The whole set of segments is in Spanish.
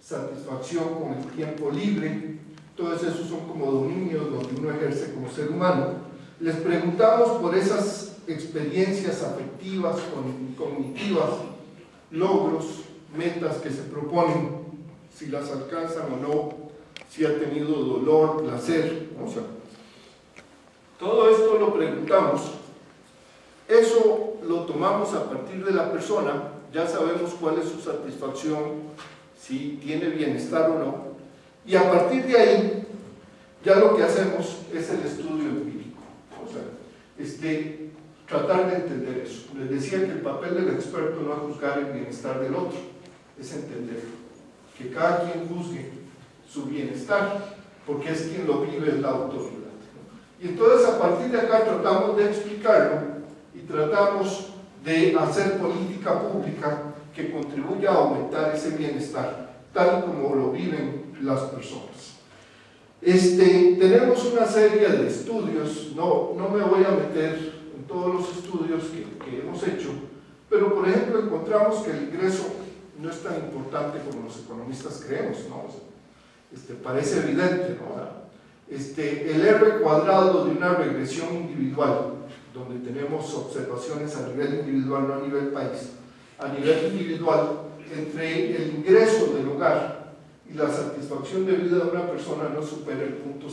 Satisfacción con el tiempo libre, todos esos son como dominios donde uno ejerce como ser humano. Les preguntamos por esas experiencias afectivas, cognitivas, logros, metas que se proponen, si las alcanzan o no, si ha tenido dolor, placer, o sea, todo esto lo preguntamos. Eso lo tomamos a partir de la persona, ya sabemos cuál es su satisfacción, si tiene bienestar o no, y a partir de ahí ya lo que hacemos es el estudio empírico, o sea, tratar de entender eso. Les decía que el papel del experto no es juzgar el bienestar del otro, es entenderlo, que cada quien juzgue su bienestar, porque es quien lo vive, es la autoridad, ¿no? Y entonces a partir de acá tratamos de explicarlo y tratamos de hacer política pública que contribuya a aumentar ese bienestar, tal como lo viven las personas. Tenemos una serie de estudios, no me voy a meter en todos los estudios que hemos hecho, pero por ejemplo encontramos que el ingreso no es tan importante como los economistas creemos, ¿no? Parece evidente, ¿no? El R cuadrado de una regresión individual, donde tenemos observaciones a nivel individual, no a nivel país, a nivel individual, entre el ingreso del hogar y la satisfacción de vida de una persona no supera el 0.05%.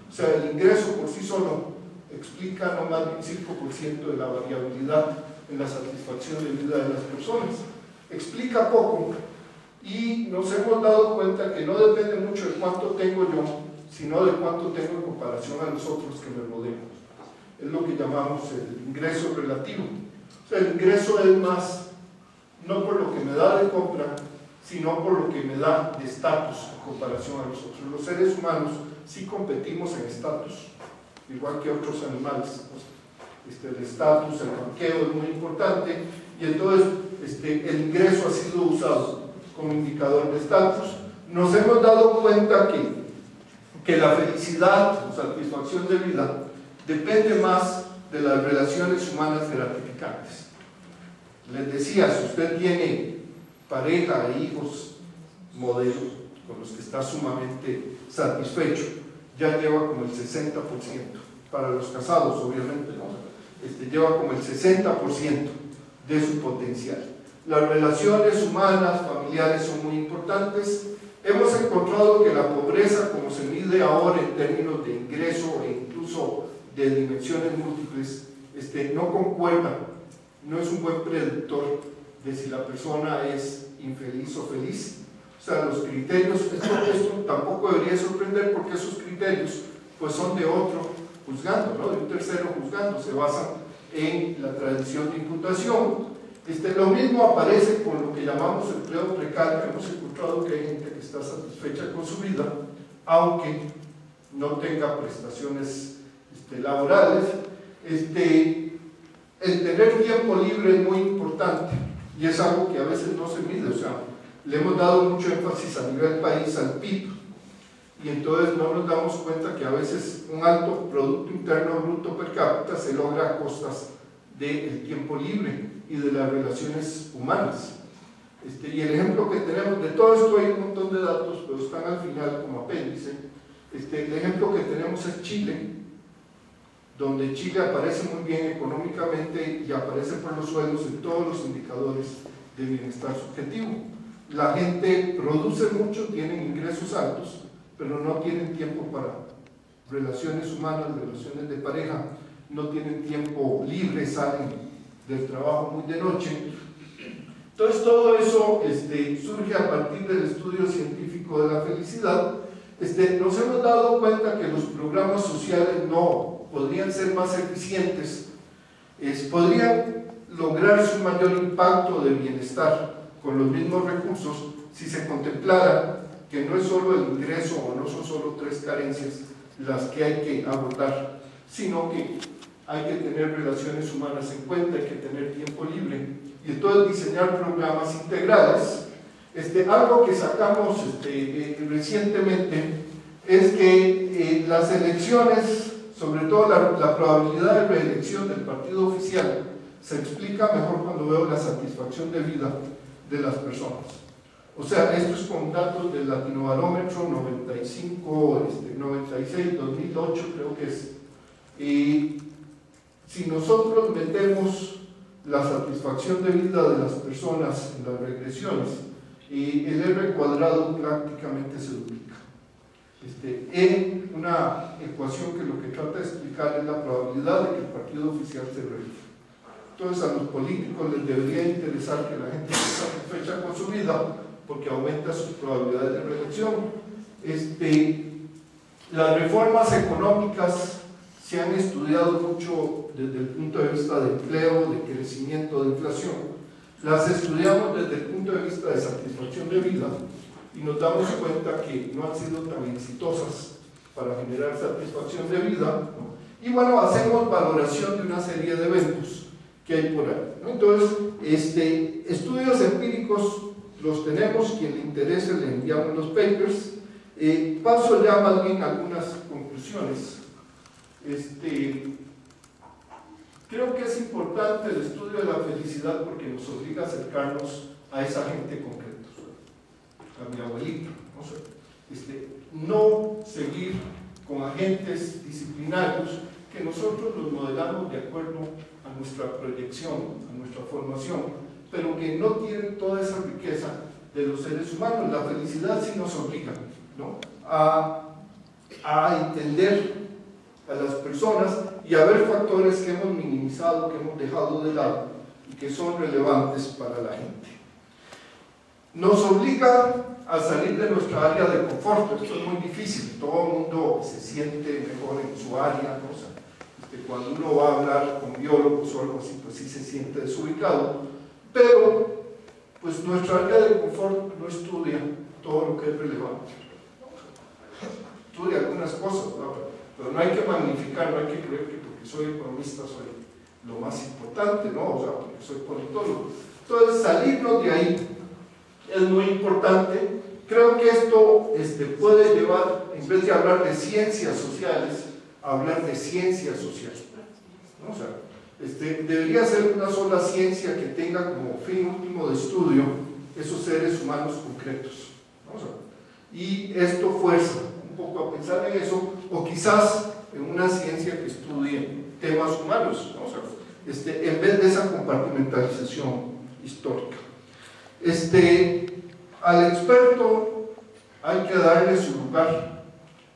O sea, el ingreso por sí solo explica no más de un 5% de la variabilidad en la satisfacción de vida de las personas. Explica poco y nos hemos dado cuenta que no depende mucho de cuánto tengo yo, sino de cuánto tengo en comparación a los otros que me rodean. Es lo que llamamos el ingreso relativo. O sea, el ingreso es más, no por lo que me da de compra, sino por lo que me da de estatus en comparación a los otros. Los seres humanos sí competimos en estatus, igual que otros animales. El estatus, el ranqueo es muy importante, y entonces el ingreso ha sido usado como indicador de estatus. Nos hemos dado cuenta que la felicidad o satisfacción de vida depende más de las relaciones humanas gratificantes. Les decía, si usted tiene pareja e hijos modelos con los que está sumamente satisfecho, ya lleva como el 60%. Para los casados, obviamente, ¿no? Lleva como el 60% de su potencial. Las relaciones humanas, familiares son muy importantes. Hemos encontrado que la pobreza, como se mide ahora en términos de ingreso e incluso de dimensiones múltiples, no concuerda, no es un buen predictor de si la persona es infeliz o feliz. O sea, los criterios, esto tampoco debería sorprender, porque esos criterios pues son de otro juzgando, ¿no? De un tercero juzgando, se basan en la tradición de imputación. Lo mismo aparece con lo que llamamos empleo precario. Hemos encontrado que hay gente que está satisfecha con su vida, aunque no tenga prestaciones laborales. El tener tiempo libre es muy importante, y es algo que a veces no se mide. O sea, le hemos dado mucho énfasis a nivel país al PIB, y entonces no nos damos cuenta que a veces un alto Producto Interno Bruto per cápita se logra a costas del tiempo libre y de las relaciones humanas. Y el ejemplo que tenemos, de todo esto hay un montón de datos, pero están al final como apéndice. El ejemplo que tenemos es Chile, donde Chile aparece muy bien económicamente y aparece por los suelos en todos los indicadores de bienestar subjetivo. La gente produce mucho, tienen ingresos altos, pero no tienen tiempo para relaciones humanas, relaciones de pareja, no tienen tiempo libre, salen del trabajo muy de noche. Entonces todo eso surge a partir del estudio científico de la felicidad. Nos hemos dado cuenta que los programas sociales no podrían ser más eficientes, podrían lograrse un mayor impacto de bienestar con los mismos recursos si se contemplara que no es solo el ingreso o no son solo tres carencias las que hay que abordar, sino que hay que tener relaciones humanas en cuenta, hay que tener tiempo libre, y entonces diseñar programas integrales. Algo que sacamos recientemente es que las elecciones Sobre todo la probabilidad de reelección del partido oficial se explica mejor cuando veo la satisfacción de vida de las personas. O sea, esto es con datos del Latinobarómetro 96-2008 creo que es. Y si nosotros metemos la satisfacción de vida de las personas en las regresiones, el R cuadrado prácticamente se duplica. En una ecuación que lo que trata de explicar es la probabilidad de que el partido oficial se reelija. Entonces a los políticos les debería interesar que la gente esté satisfecha con su vida porque aumenta sus probabilidades de reelección. Las reformas económicas se han estudiado mucho desde el punto de vista de empleo, de crecimiento, de inflación. Las estudiamos desde el punto de vista de satisfacción de vida y nos damos cuenta que no han sido tan exitosas para generar satisfacción de vida, ¿no? Y bueno, hacemos valoración de una serie de eventos que hay por ahí, ¿no? Entonces, estudios empíricos los tenemos, quien le interese le enviamos los papers. Paso ya más bien a algunas conclusiones. Creo que es importante el estudio de la felicidad porque nos obliga a acercarnos a esa gente concreta, a mi abuelito, no seguir con agentes disciplinarios que nosotros los modelamos de acuerdo a nuestra proyección, a nuestra formación, pero que no tienen toda esa riqueza de los seres humanos. La felicidad sí nos obliga, ¿no?, a entender a las personas y a ver factores que hemos minimizado, que hemos dejado de lado y que son relevantes para la gente. Nos obliga a salir de nuestra área de confort. Esto es muy difícil, todo el mundo se siente mejor en su área, ¿no? O sea, cuando uno va a hablar con biólogos o algo así, pues sí se siente desubicado, pero pues nuestra área de confort no estudia todo lo que es relevante. Estudia algunas cosas, ¿no? Pero no hay que magnificar, no hay que creer que porque soy economista soy lo más importante, ¿no? O sea, porque soy politólogo. Entonces, salirnos de ahí es muy importante. Creo que esto puede llevar, en vez de hablar de ciencias sociales, a hablar de ciencias sociales, ¿no? O sea, debería ser una sola ciencia que tenga como fin último de estudio esos seres humanos concretos, ¿no? O sea, y esto fuerza un poco a pensar en eso, o quizás en una ciencia que estudie temas humanos, ¿no? O sea, en vez de esa compartimentalización histórica. Al experto hay que darle su lugar,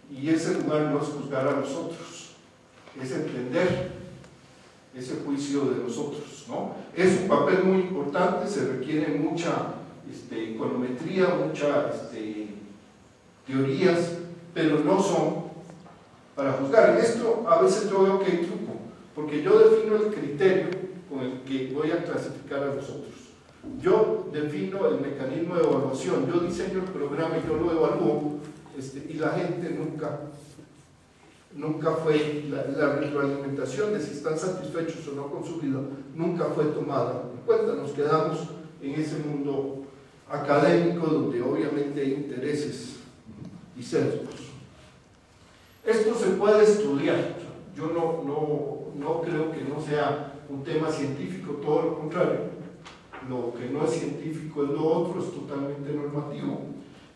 y ese lugar no es juzgar a los otros, es entender ese juicio de los otros, ¿no? Es un papel muy importante, se requiere mucha econometría, muchas teorías, pero no son para juzgar. En esto a veces yo veo que hay truco, porque yo defino el criterio con el que voy a clasificar a los otros. Yo defino el mecanismo de evaluación, yo diseño el programa y yo lo evalúo, y la gente nunca fue, la retroalimentación de si están satisfechos o no con su vida, nunca fue tomada en cuenta. Nos quedamos en ese mundo académico donde obviamente hay intereses y sesgos. Esto se puede estudiar. Yo no creo que no sea un tema científico, todo lo contrario. Lo que no es científico es lo otro, es totalmente normativo.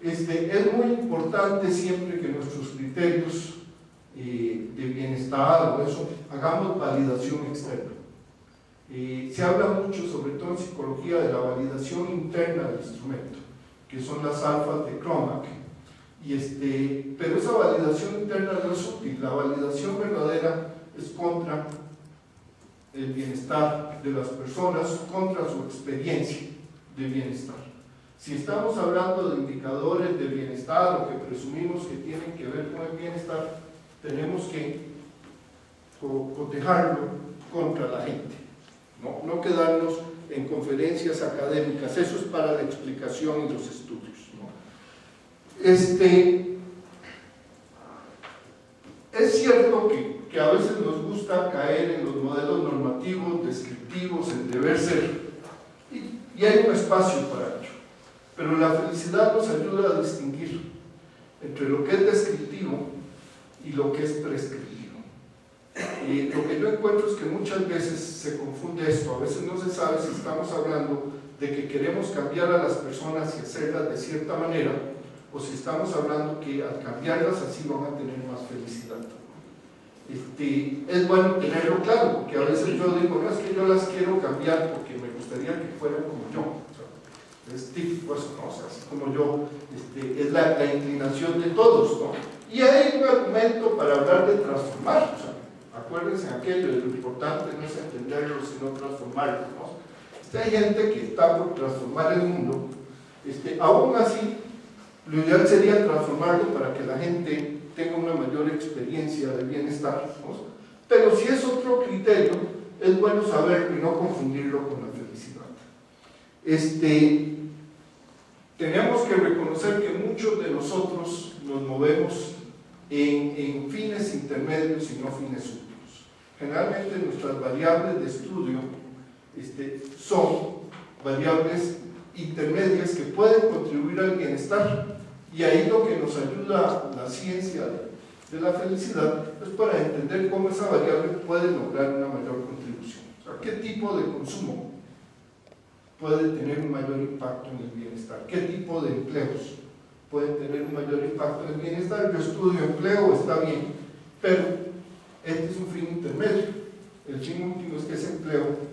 Es muy importante siempre que nuestros criterios de bienestar o eso, hagamos validación externa. Se habla mucho, sobre todo en psicología, de la validación interna del instrumento, que son las alfas de Cronbach. Pero esa validación interna no es útil. La validación verdadera es contra el bienestar de las personas, contra su experiencia de bienestar. Si estamos hablando de indicadores de bienestar o que presumimos que tienen que ver con el bienestar, tenemos que cotejarlo contra la gente, no quedarnos en conferencias académicas. Eso es para la explicación y los estudios, ¿no? Es cierto que a veces nos gusta caer en los modelos normativos, descriptivos, el deber ser, y hay un espacio para ello, pero la felicidad nos ayuda a distinguir entre lo que es descriptivo y lo que es prescriptivo. Lo que yo encuentro es que muchas veces se confunde esto, a veces no se sabe si estamos hablando de que queremos cambiar a las personas y hacerlas de cierta manera, o si estamos hablando que al cambiarlas así van a tener más felicidad. Es bueno tenerlo claro, porque a veces yo digo, no, es que yo las quiero cambiar porque me gustaría que fueran como yo. O sea, es típico eso, ¿no? O sea, así como yo, es la inclinación de todos, ¿no? Y hay un argumento para hablar de transformar. O sea, acuérdense aquello, de lo importante no es entenderlo, sino transformarlo, ¿no? Hay gente que está por transformar el mundo, aún así, lo ideal sería transformarlo para que la gente tenga una mayor experiencia de bienestar, ¿no? Pero si es otro criterio, es bueno saberlo y no confundirlo con la felicidad. Tenemos que reconocer que muchos de nosotros nos movemos en fines intermedios y no fines últimos. Generalmente nuestras variables de estudio son variables intermedias que pueden contribuir al bienestar, y ahí lo que nos ayuda la ciencia de la felicidad es para entender cómo esa variable puede lograr una mayor contribución. O sea, qué tipo de consumo puede tener un mayor impacto en el bienestar, qué tipo de empleos pueden tener un mayor impacto en el bienestar. Yo estudio empleo, está bien, pero este es un fin intermedio. El fin último es que ese empleo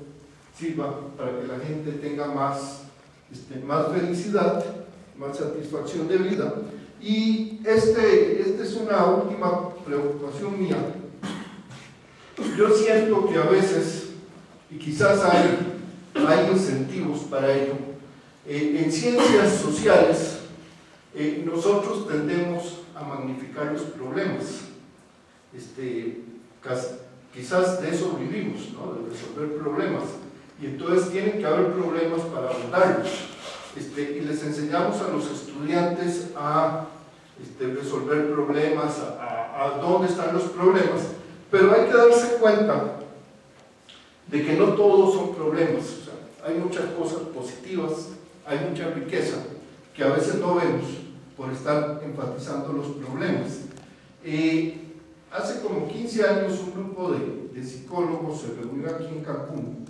sirva para que la gente tenga más felicidad, más satisfacción de vida. Y esta es una última preocupación mía. Yo siento que a veces, y quizás hay incentivos para ello, en ciencias sociales nosotros tendemos a magnificar los problemas. Quizás de eso vivimos, ¿no? De resolver problemas. Y entonces tienen que haber problemas para abordarlos. Y les enseñamos a los estudiantes a resolver problemas, a dónde están los problemas, pero hay que darse cuenta de que no todos son problemas. O sea, hay muchas cosas positivas, hay mucha riqueza que a veces no vemos por estar enfatizando los problemas. Hace como 15 años un grupo de psicólogos se reunió aquí en Cancún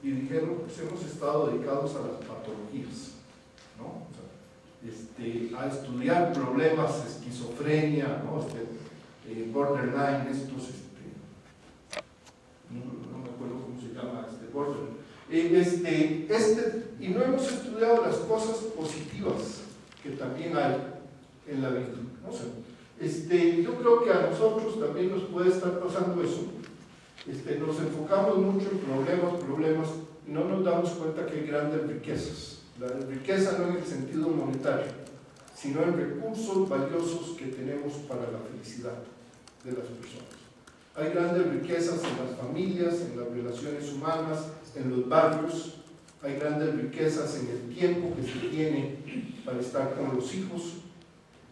y dijeron, pues hemos estado dedicados a las patologías, ¿no? O sea, a estudiar problemas, esquizofrenia, ¿no? Borderline, estos, no me acuerdo cómo se llama, borderline. Y no hemos estudiado las cosas positivas que también hay en la vida, ¿no? O sea, yo creo que a nosotros también nos puede estar pasando eso. Nos enfocamos mucho en problemas y no nos damos cuenta que hay grandes riquezas. La riqueza no en el sentido monetario, sino en recursos valiosos que tenemos para la felicidad de las personas. Hay grandes riquezas en las familias, en las relaciones humanas, en los barrios. Hay grandes riquezas en el tiempo que se tiene para estar con los hijos,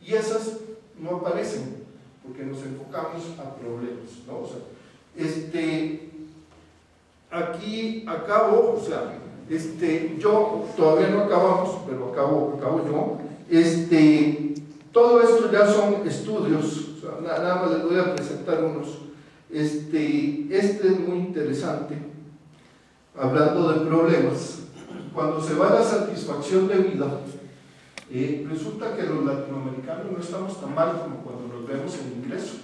y esas no aparecen porque nos enfocamos a problemas, ¿no? O sea, aquí acabo, o sea, yo, todavía no acabamos, pero acabo yo. Todo esto ya son estudios, o sea, nada más les voy a presentar unos. Este es muy interesante, hablando de problemas. Cuando se va a la satisfacción de vida, resulta que los latinoamericanos no estamos tan mal como cuando nos vemos en ingreso.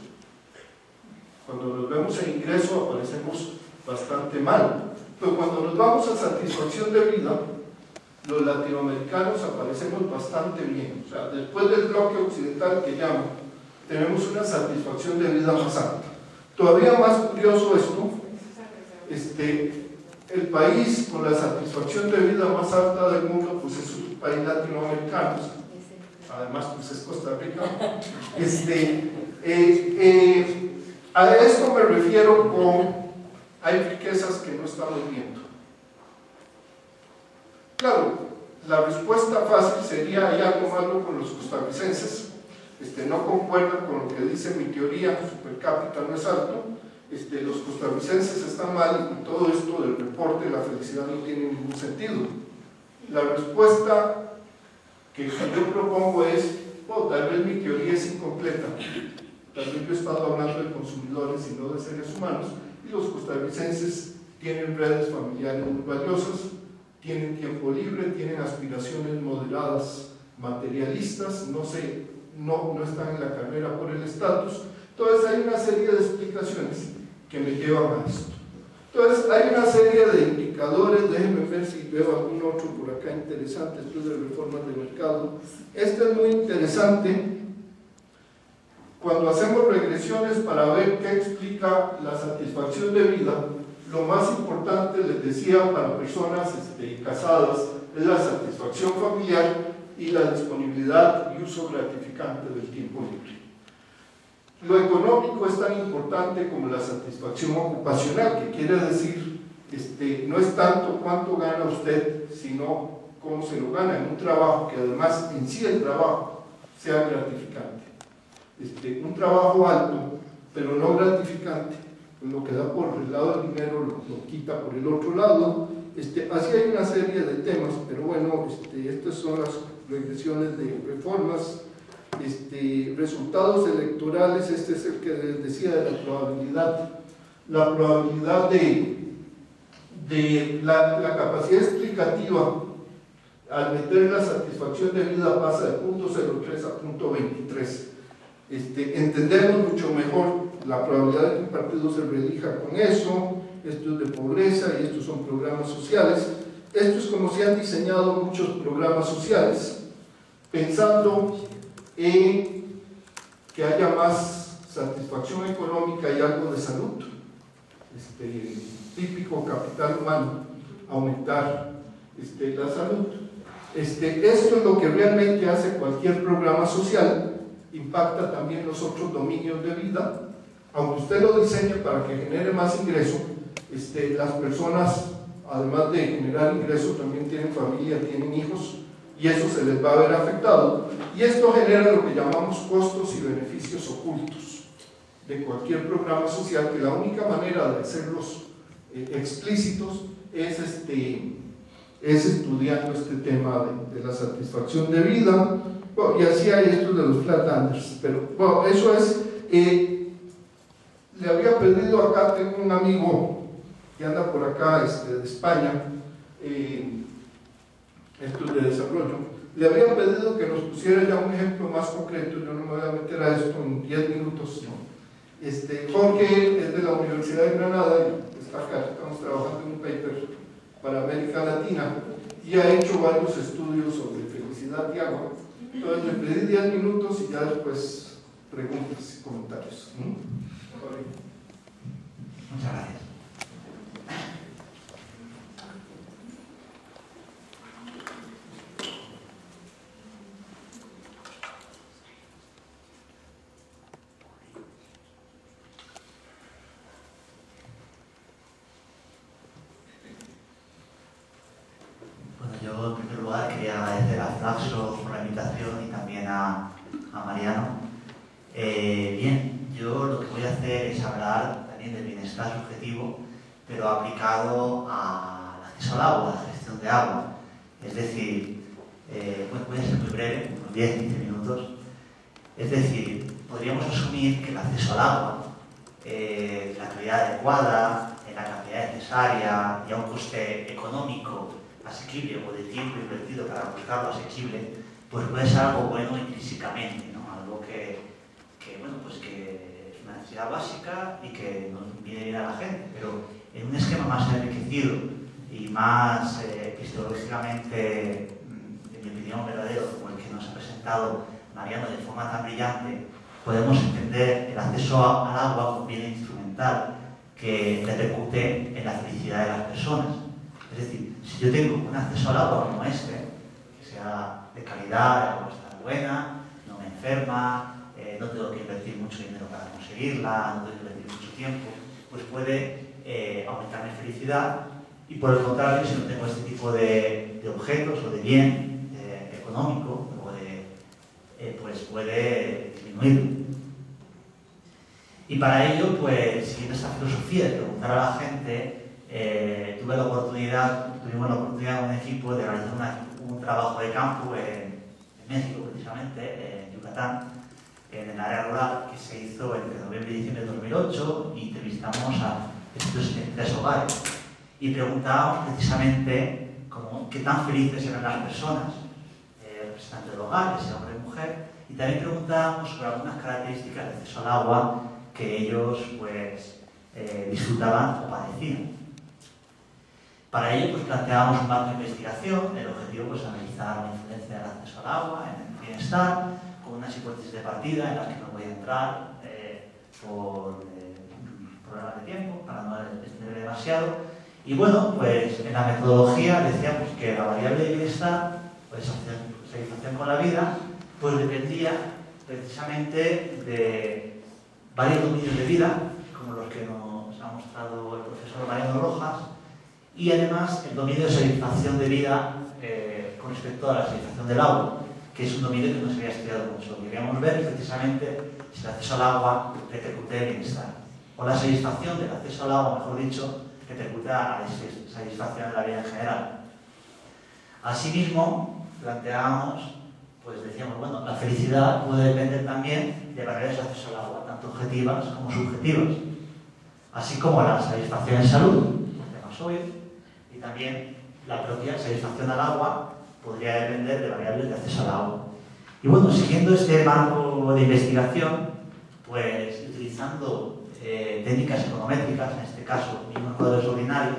Cuando nos vemos en ingreso aparecemos bastante mal, pero cuando nos vamos a satisfacción de vida, los latinoamericanos aparecemos bastante bien. O sea, después del bloque occidental que llamo, tenemos una satisfacción de vida más alta. Todavía más curioso esto, el país con la satisfacción de vida más alta del mundo, pues es un país latinoamericano, además pues es Costa Rica. A esto me refiero con hay riquezas que no estamos viendo. Claro, la respuesta fácil sería hay algo malo con los costarricenses, no concuerda con lo que dice mi teoría, su per cápita no es alto, los costarricenses están mal y todo esto del reporte de la felicidad no tiene ningún sentido. La respuesta que yo propongo es, tal vez mi teoría es incompleta, Tal vez yo he estado hablando de consumidores y no de seres humanos, y los costarricenses tienen redes familiares muy valiosas, tienen tiempo libre, tienen aspiraciones moderadas materialistas, no están en la carrera por el estatus. Entonces hay una serie de explicaciones que me llevan a esto. Entonces hay una serie de indicadores, déjenme ver si veo algún otro por acá interesante, esto es de reformas de mercado. Este es muy interesante cuando hacemos regresiones para ver qué explica la satisfacción de vida. Lo más importante, les decía, para personas casadas es la satisfacción familiar y la disponibilidad y uso gratificante del tiempo libre. Lo económico es tan importante como la satisfacción ocupacional, que quiere decir, no es tanto cuánto gana usted, sino cómo se lo gana en un trabajo que además en sí el trabajo sea gratificante. Un trabajo alto, pero no gratificante, lo que da por el lado del dinero lo quita por el otro lado. Así hay una serie de temas, pero bueno, estas son las regresiones de reformas. Resultados electorales, este es el que les decía de la probabilidad de la capacidad explicativa al meter la satisfacción de vida pasa de 0.03 a 0.23. Entendemos mucho mejor la probabilidad de que un partido se reelija con eso. Esto es de pobreza y estos son programas sociales. Esto es como se han diseñado muchos programas sociales, pensando en que haya más satisfacción económica y algo de salud. Típico capital humano, aumentar la salud. Esto es lo que realmente hace cualquier programa social, impacta también los otros dominios de vida. Aunque usted lo diseñe para que genere más ingreso, las personas, además de generar ingreso, también tienen familia, tienen hijos, y eso se les va a ver afectado. Y esto genera lo que llamamos costos y beneficios ocultos de cualquier programa social, que la única manera de hacerlos explícitos es estudiando este tema de la satisfacción de vida. Bueno, y así hay esto de los flatlanders, pero bueno, eso es. Le había pedido acá, tengo un amigo que anda por acá de España, esto es de desarrollo, le había pedido que nos pusiera ya un ejemplo más concreto. Yo no me voy a meter a esto en 10 minutos, ¿no? Jorge es de la Universidad de Granada y está acá, estamos trabajando en un paper para América Latina y ha hecho varios estudios sobre felicidad y agua. Entonces le pedí 10 minutos y ya después preguntas y comentarios. Muchas gracias. Bueno, yo en primer lugar quería agradecer a Flaxo por la invitación y también a Mariano. Bien, yo lo que voy a hacer es hablar también del bienestar subjetivo, pero aplicado al acceso al agua, a la gestión de agua. Es decir, voy a ser muy breve, unos 10-15 minutos. Es decir, podríamos asumir que el acceso al agua, la calidad adecuada, en la cantidad necesaria y a un coste económico asequible o de tiempo invertido para buscarlo asequible, pues puede ser algo bueno intrínsecamente, ¿no? Algo que es una necesidad básica y que nos viene bien a la gente, pero en un esquema más enriquecido y más epistemológicamente, en mi opinión, verdadero, como el que nos ha presentado Mariano de forma tan brillante, podemos entender el acceso al agua como bien instrumental que repercute en la felicidad de las personas. Es decir, si yo tengo un acceso al agua como este, que sea de calidad, el agua está buena, no me enferma, no tengo que invertir mucho dinero para conseguirla, no tengo que invertir mucho tiempo, pues puede aumentar mi felicidad. Y por el contrario, si no tengo este tipo de objetos o de bien económico, pues puede disminuir. Y para ello, pues siguiendo esta filosofía de preguntar a la gente, tuvimos la oportunidad en un equipo de realizar un trabajo de campo en México, precisamente, en Yucatán, en el área rural que se hizo entre noviembre y diciembre de 2008 y entrevistamos a estos 3 hogares y preguntábamos precisamente qué tan felices eran las personas, representantes del hogar, ese hombre y mujer, y también preguntábamos sobre algunas características de acceso al agua que ellos pues, disfrutaban o padecían. Para ello pues, planteábamos un marco de investigación, el objetivo pues, analizar la influencia del acceso al agua en el bienestar, con unas hipótesis de partida en las que no voy a entrar por problemas de tiempo, para no extender demasiado. Y bueno, pues en la metodología decíamos que la variable de bienestar, pues satisfacción con la vida, pues dependía precisamente de varios dominios de vida, como los que nos ha mostrado el profesor Mariano Rojas, y además el dominio de satisfacción de vida con respecto a la satisfacción del agua, que es un dominio que no se había estudiado mucho. Queríamos ver precisamente si el acceso al agua repercute en el bienestar, o la satisfacción del acceso al agua, mejor dicho, repercute a la satisfacción de la vida en general. Asimismo, planteábamos, pues decíamos, bueno, la felicidad puede depender también de variables de acceso al agua, tanto objetivas como subjetivas, así como la satisfacción en salud, temas obvios, y también la propia satisfacción al agua podría depender de variables de acceso al agua. Y bueno, siguiendo este marco de investigación, pues utilizando técnicas econométricas, en este caso, mismos modelos ordinarios,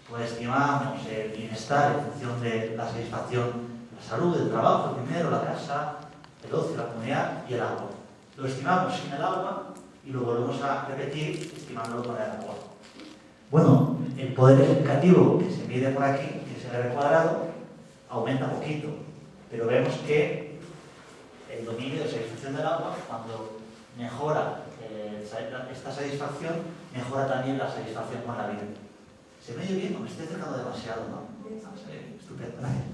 pues estimamos el bienestar en función de la satisfacción, la salud, el trabajo, el dinero, la casa, el ocio, la comunidad y el agua. Lo estimamos sin el agua y lo volvemos a repetir estimándolo con el agua. Bueno, el poder explicativo que se mide por aquí, que es el R cuadrado, aumenta poquito, pero vemos que el dominio de satisfacción del agua, cuando mejora esta satisfacción, mejora también la satisfacción con la vida. ¿Se me oye bien o me estoy acercando demasiado, no? Estupendo, gracias.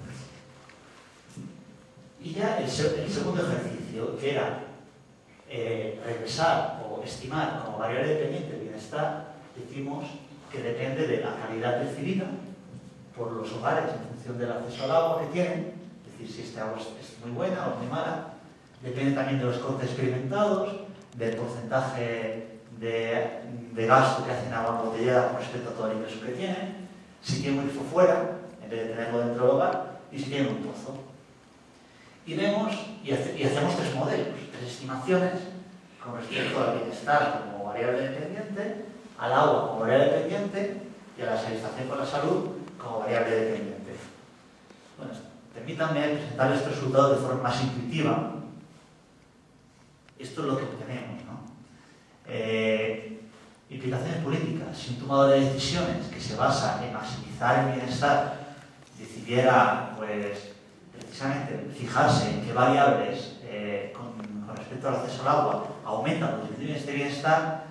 Y ya el segundo ejercicio, que era regresar o estimar como variable dependiente el bienestar, decimos que depende de la calidad percibida por los hogares en función del acceso al agua que tienen, es decir, si esta agua es muy buena o muy mala. Depende también de los costes experimentados, del porcentaje de gasto que hacen agua embotellada con respecto a todo el ingreso que tienen, si tienen un grifo fuera, en vez de tenerlo dentro del hogar, y si tienen un pozo. Y vemos, y hacemos 3 modelos, 3 estimaciones con respecto al bienestar como variable dependiente, al agua como variable dependiente y a la satisfacción con la salud como variable dependiente. Bueno, permítanme presentar estos resultados de forma más intuitiva. Esto es lo que obtenemos, ¿no? Implicaciones políticas. Si un tomador de decisiones que se basa en maximizar el bienestar decidiera, pues, precisamente fijarse en qué variables con respecto al acceso al agua aumentan o disminuyen este bienestar,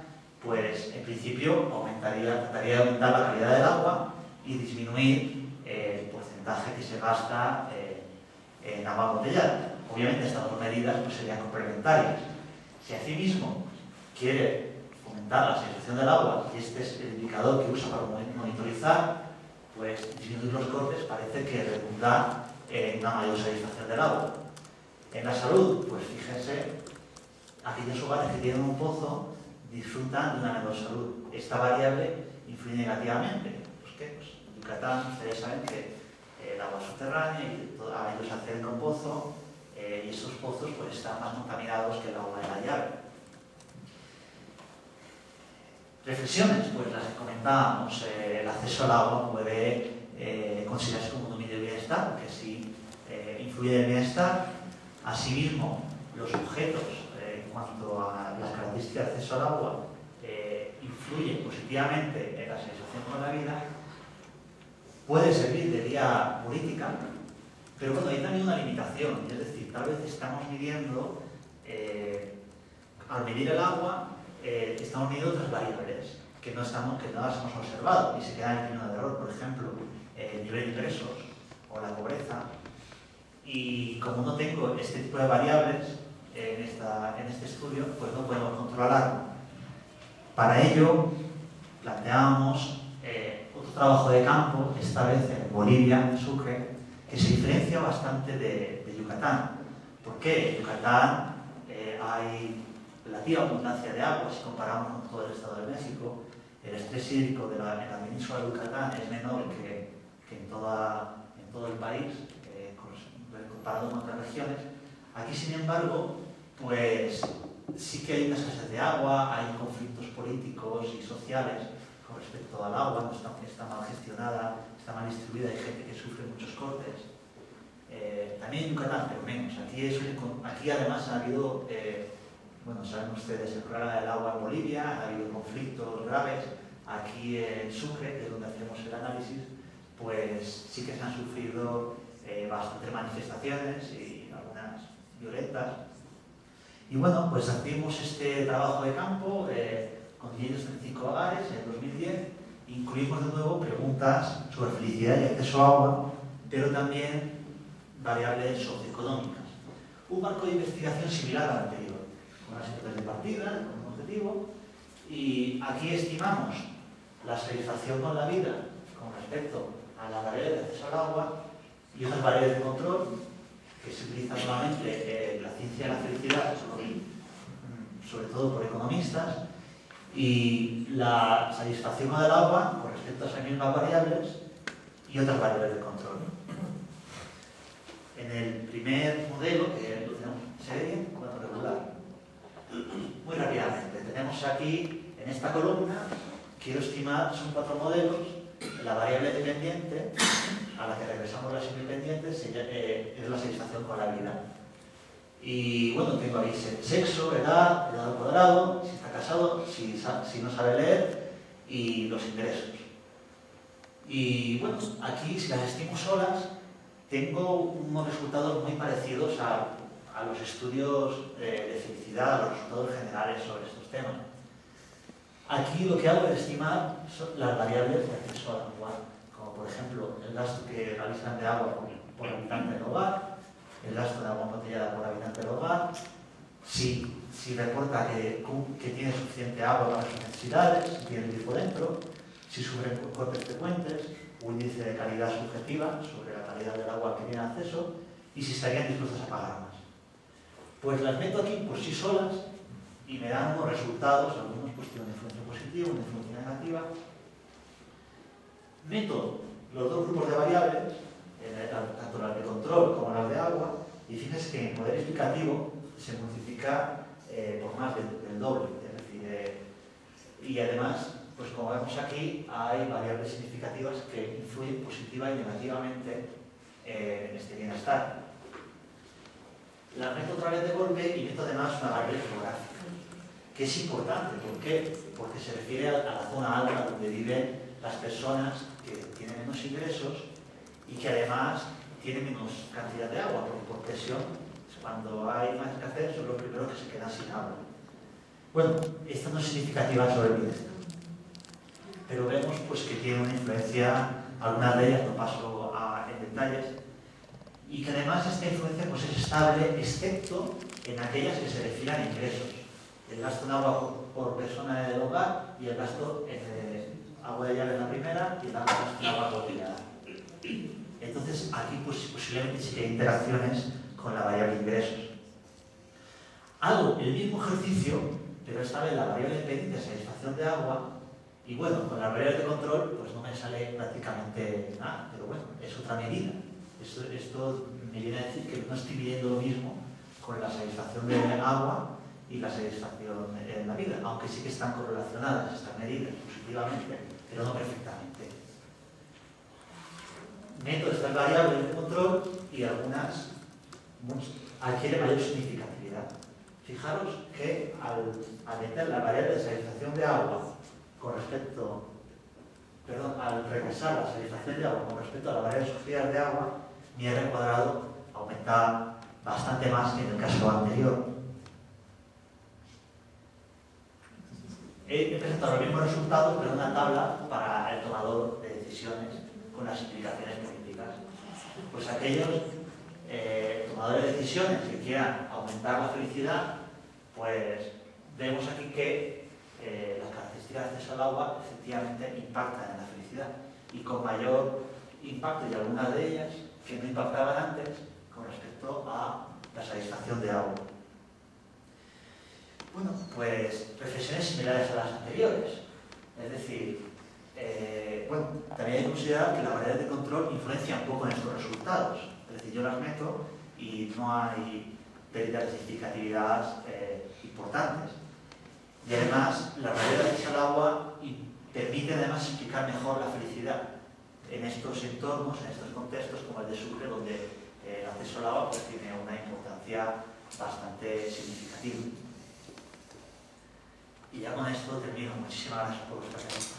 pues en principio trataría de aumentar la calidad del agua y disminuir el porcentaje que se gasta en agua embotellada. Obviamente estas dos medidas pues, serían complementarias. Si asimismo quiere fomentar la satisfacción del agua, y este es el indicador que usa para monitorizar, pues disminuir los costes parece que redunda en una mayor satisfacción del agua. En la salud, pues fíjense, aquellos hogares que tienen un pozo disfrutan de una menor salud. Esta variable influye negativamente. ¿Por qué? Pues en Yucatán, ustedes saben que el agua subterránea y a ellos acceden a un pozo y esos pozos pues, están más contaminados que el agua de la llave. Reflexiones, pues las que comentábamos, el acceso al agua puede considerarse como un dominio de bienestar, porque sí influye en el bienestar. Asimismo, los objetos, en cuanto a las características de acceso al agua, influyen positivamente en la satisfacción con la vida. Puede servir de guía política, pero bueno, hay también una limitación, es decir, tal vez estamos midiendo, al medir el agua, estamos midiendo otras variables que no las hemos observado y se quedan en el camino de error, por ejemplo, el nivel de ingresos o la pobreza. Y como no tengo este tipo de variables en este estudio, pues no podemos controlarlo. Para ello, planteábamos otro trabajo de campo, esta vez en Bolivia, en Sucre, que se diferencia bastante de Yucatán. ¿Por qué? Yucatán hay relativa abundancia de agua si comparamos con todo el estado de México. El estrés hídrico en la península de Yucatán es menor que en todo el país, comparado con otras regiones. Aquí, sin embargo, pues sí que hay una escasez de agua, hay conflictos políticos y sociales con respecto al agua, no está mal gestionada, está mal distribuida, hay gente que sufre muchos cortes. También en Yucatán, pero menos. Aquí además ha habido, bueno, saben ustedes, el problema del agua en Bolivia, ha habido conflictos graves. Aquí en Sucre, que es donde hacemos el análisis, pues sí que se han sufrido bastantes manifestaciones y algunas violentas. Y bueno, pues hacemos este trabajo de campo con 535 hogares en 2010. Incluimos de nuevo preguntas sobre felicidad y acceso a agua, pero también variables socioeconómicas. Un marco de investigación similar al anterior, con las situaciones de partida, con un objetivo, y aquí estimamos la satisfacción con la vida con respecto a la variable de acceso al agua y otras variables de control que se utilizan nuevamente en la ciencia de la felicidad, sobre todo por economistas, y la satisfacción con el agua con respecto a esas mismas variables y otras variables de control. En el primer modelo, que lo tenemos, ¿se ve bien? Bueno, regular. Muy rápidamente, tenemos aquí, en esta columna, quiero estimar, son 4 modelos, la variable dependiente, a la que regresamos las independientes, es la satisfacción con la vida. Y bueno, tengo ahí sexo, edad al cuadrado, si está casado, si no sabe leer, y los ingresos. Y bueno, aquí si las estimo solas, tengo unos resultados muy parecidos a los estudios de felicidad, a los resultados generales sobre estos temas. Aquí lo que hago es estimar las variables de acceso al agua, como por ejemplo el gasto que realizan de agua por habitante del hogar, el gasto de agua embotellada por habitante del hogar, si reporta que tiene suficiente agua para sus necesidades, si tiene el grifo dentro, si sufren cortes frecuentes, un índice de calidad subjetiva sobre la calidad del agua que tiene acceso y si estarían dispuestos a pagar más. Pues las meto aquí por sí solas y me dan unos resultados, algunos pues tienen una influencia positiva, una influencia negativa. Meto los dos grupos de variables, tanto las de control como las de agua, y fíjense que en el modelo explicativo se multiplica por más del doble. Es decir, y además, pues como vemos aquí, hay variables significativas que influyen positiva y negativamente en este bienestar. La meto otra vez de golpe y meto además una variable geográfica, que es importante. ¿Por qué? Porque se refiere a la zona alta donde viven las personas que tienen menos ingresos y que además tienen menos cantidad de agua, porque por presión, cuando hay más escasez, son los primeros que se quedan sin agua. Bueno, esto no es significativa sobre el bienestar, pero vemos pues, que tiene una influencia, algunas de ellas no paso en detalles, y que además esta influencia pues, es estable, excepto en aquellas que se refieren a ingresos. El gasto en agua por persona del hogar y el gasto en agua de llave en la primera y el gasto en agua embotellada. Entonces, aquí pues, posiblemente sí que hay interacciones con la variable ingresos. Hago el mismo ejercicio, pero esta vez la variable dependiente de satisfacción de agua, y bueno, con la variable de control pues no me sale prácticamente nada, pero bueno, es otra medida. Esto me viene a decir que no estoy midiendo lo mismo con la satisfacción de agua y la satisfacción en la vida, aunque sí que están correlacionadas estas medidas positivamente, pero no perfectamente. Meto estas variables de control y algunas adquieren mayor significatividad. Fijaros que al meter la variable de satisfacción de agua con respecto, al regresar la satisfacción de agua con respecto a la variable social de agua, mi R cuadrado aumenta bastante más que en el caso anterior. He presentado los mismos resultados, pero en una tabla para el tomador de decisiones con las implicaciones políticas. Pues aquellos tomadores de decisiones que quieran aumentar la felicidad, pues vemos aquí que las características de acceso al agua efectivamente impactan en la felicidad y con mayor impacto, y algunas de ellas que no impactaban antes con respecto a la satisfacción de agua. Bueno, pues reflexiones similares a las anteriores. Es decir, bueno, también hay que considerar que la variable de control influencia un poco en estos resultados. Es decir, yo las meto y no hay pérdidas de significatividad importantes. Y además, la variable de acceso al agua permite además explicar mejor la felicidad en estos entornos, en estos contextos como el de Sucre, donde el acceso al agua pues, tiene una importancia bastante significativa. Y ya con esto termino. Muchísimas gracias por vuestra atención.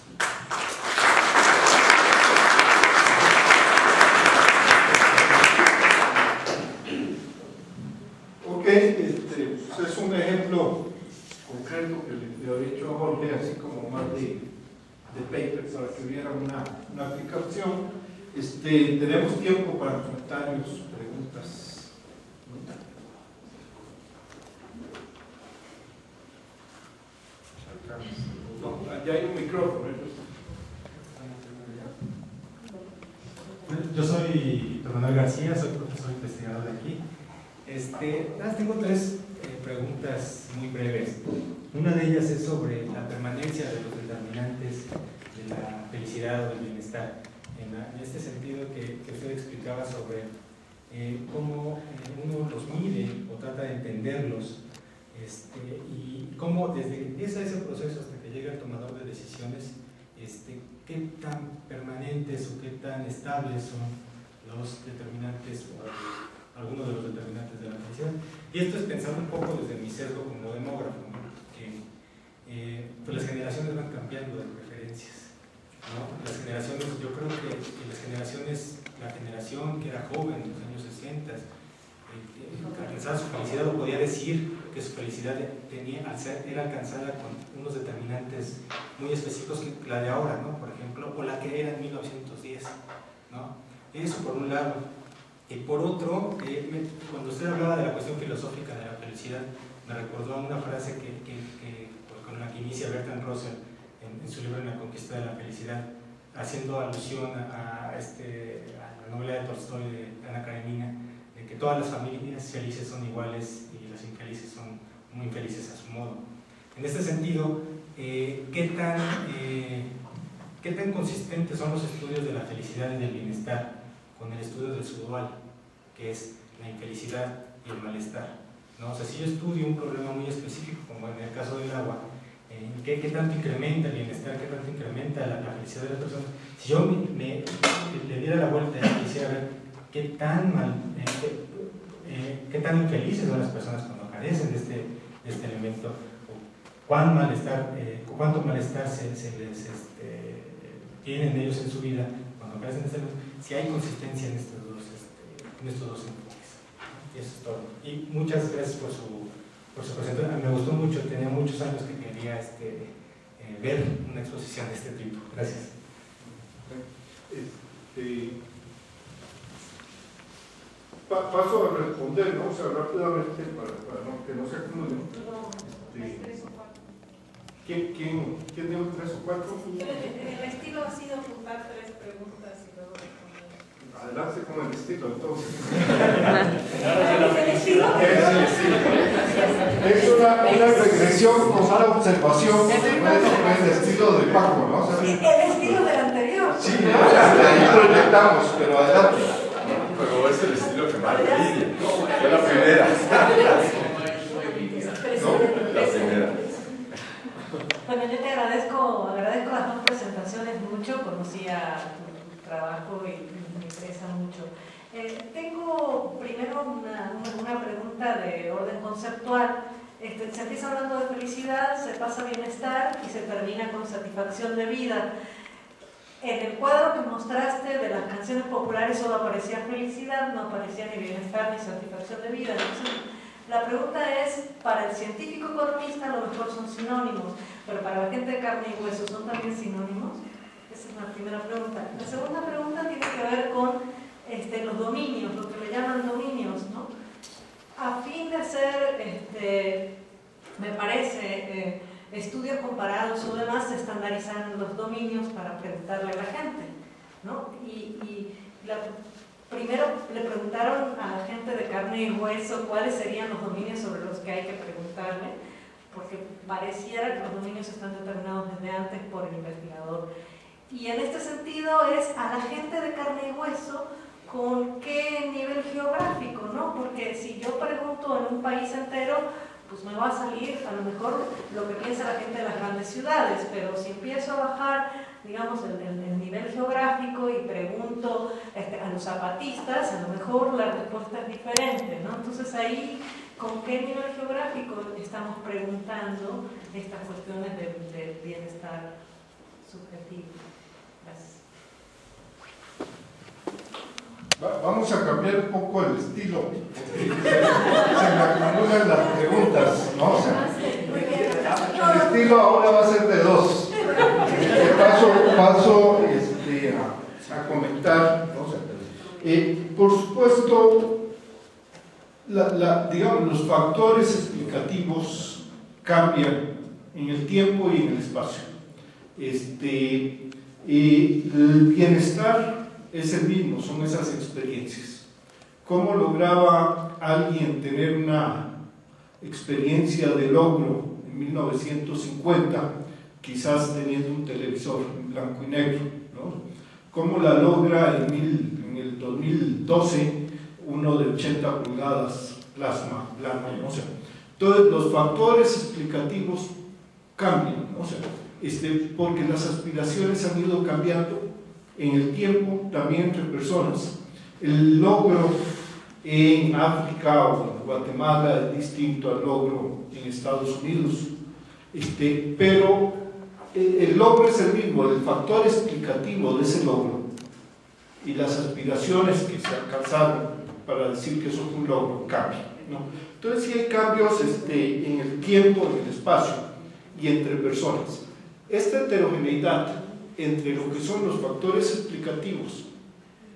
Ok, pues es un ejemplo concreto que le había hecho a Jorge, así como más de paper para que hubiera una aplicación. Tenemos tiempo para comentarios, preguntas. No, allá hay un micrófono. Yo soy Manuel García, soy profesor investigador de aquí. Tengo tres preguntas muy breves. Una de ellas es sobre la permanencia de los determinantes de la felicidad o del bienestar. En este sentido que usted explicaba sobre cómo uno los mide o trata de entenderlos, y cómo desde que empieza ese proceso hasta que llega el tomador de decisiones, qué tan permanentes o qué tan estables son los determinantes o algunos de los determinantes de la felicidad. Y esto es pensando un poco desde mi sesgo como demógrafo, ¿no? Que pues las generaciones van cambiando de preferencias, ¿no? Las generaciones, yo creo que las generaciones, la generación que era joven en los años 60, alcanzaba su felicidad, o podía decir que su felicidad era alcanzada con unos determinantes muy específicos, que la de ahora, ¿no? Por ejemplo, o la que era en 1910, ¿no? Eso por un lado. Y por otro, cuando usted hablaba de la cuestión filosófica de la felicidad, me recordó a una frase con la que inicia Bertrand Russell en su libro En la conquista de la felicidad, haciendo alusión a la novela de Tolstoy de Ana Karenina, de que todas las familias felices son iguales y las infelices son muy infelices a su modo. En este sentido, ¿qué tan consistentes son los estudios de la felicidad y del bienestar con el estudio del subdual, que es la infelicidad y el malestar, ¿no? O sea, si yo estudio un problema muy específico, como en el caso del agua, ¿qué tanto incrementa el bienestar, qué tanto incrementa la felicidad de las personas? Si yo le diera la vuelta y quisiera ver qué tan infelices son las personas cuando carecen de este elemento, o cuánto malestar se les tienen ellos en su vida cuando carecen de este elemento, si hay consistencia en estos dos enfoques. Y eso es todo. Y muchas gracias por su presentación. Me gustó mucho, tenía muchos años que quería ver una exposición de este tipo. Gracias. Paso a responder, ¿no? O sea, rápidamente para que no se acumulen. ¿Quién dijo 3 o 4? El estilo ha sido juntar 3 preguntas y luego responder. Adelante con el estilo, entonces. ¿El estilo? Es una regresión con una observación con el estilo de Paco, ¿no? O sea, El estilo del anterior. sí, o sea, ahí proyectamos, pero adelante. Pero es el estilo que más brilla. Fue la primera. La primera. Bueno, yo te agradezco las dos presentaciones mucho, conocía tu trabajo y me interesa mucho. Tengo primero una pregunta de orden conceptual. Se empieza hablando de felicidad, se pasa a bienestar y se termina con satisfacción de vida. En el cuadro que mostraste de las canciones populares solo aparecía felicidad, no aparecía ni bienestar ni satisfacción de vida. Entonces, la pregunta es, para el científico economista a lo mejor son sinónimos, pero para la gente de carne y hueso, ¿son también sinónimos? Esa es la primera pregunta. La segunda pregunta tiene que ver con los dominios, lo que le llaman dominios, ¿no? A fin de hacer, me parece, estudios comparados o demás, se estandarizaron los dominios para preguntarle a la gente, ¿no? Primero le preguntaron a la gente de carne y hueso cuáles serían los dominios sobre los que hay que preguntarle, porque pareciera que los dominios están determinados desde antes por el investigador. Y en este sentido es a la gente de carne y hueso con qué nivel geográfico, ¿no? Porque si yo pregunto en un país entero, pues me va a salir a lo mejor lo que piensa la gente de las grandes ciudades, pero si empiezo a bajar, digamos, el nivel geográfico y pregunto a los zapatistas, a lo mejor la respuesta es diferente, ¿no? Entonces ahí, ¿con qué nivel geográfico estamos preguntando estas cuestiones de bienestar subjetivo? Gracias. Vamos a cambiar un poco el estilo, porque se me acumulan las preguntas, ¿no? O sea, el estilo ahora va a ser de dos. Paso a comentar, ¿no? O sea, por supuesto, digamos, los factores explicativos cambian en el tiempo y en el espacio. El bienestar es el mismo, son esas experiencias. ¿Cómo lograba alguien tener una experiencia de logro en 1950, quizás teniendo un televisor en blanco y negro, ¿no? ¿Cómo la logra en el 2012 uno de 80 pulgadas plasma blanco, ¿no? O sea, todos los factores explicativos cambian, ¿no? O sea, porque las aspiraciones han ido cambiando en el tiempo, también entre personas. El logro en África o en Guatemala es distinto al logro en Estados Unidos, pero el logro es el mismo, el factor explicativo de ese logro y las aspiraciones que se alcanzaron para decir que eso es un logro cambian, ¿no? Entonces sí hay cambios en el tiempo, en el espacio y entre personas. Esta heterogeneidad entre lo que son los factores explicativos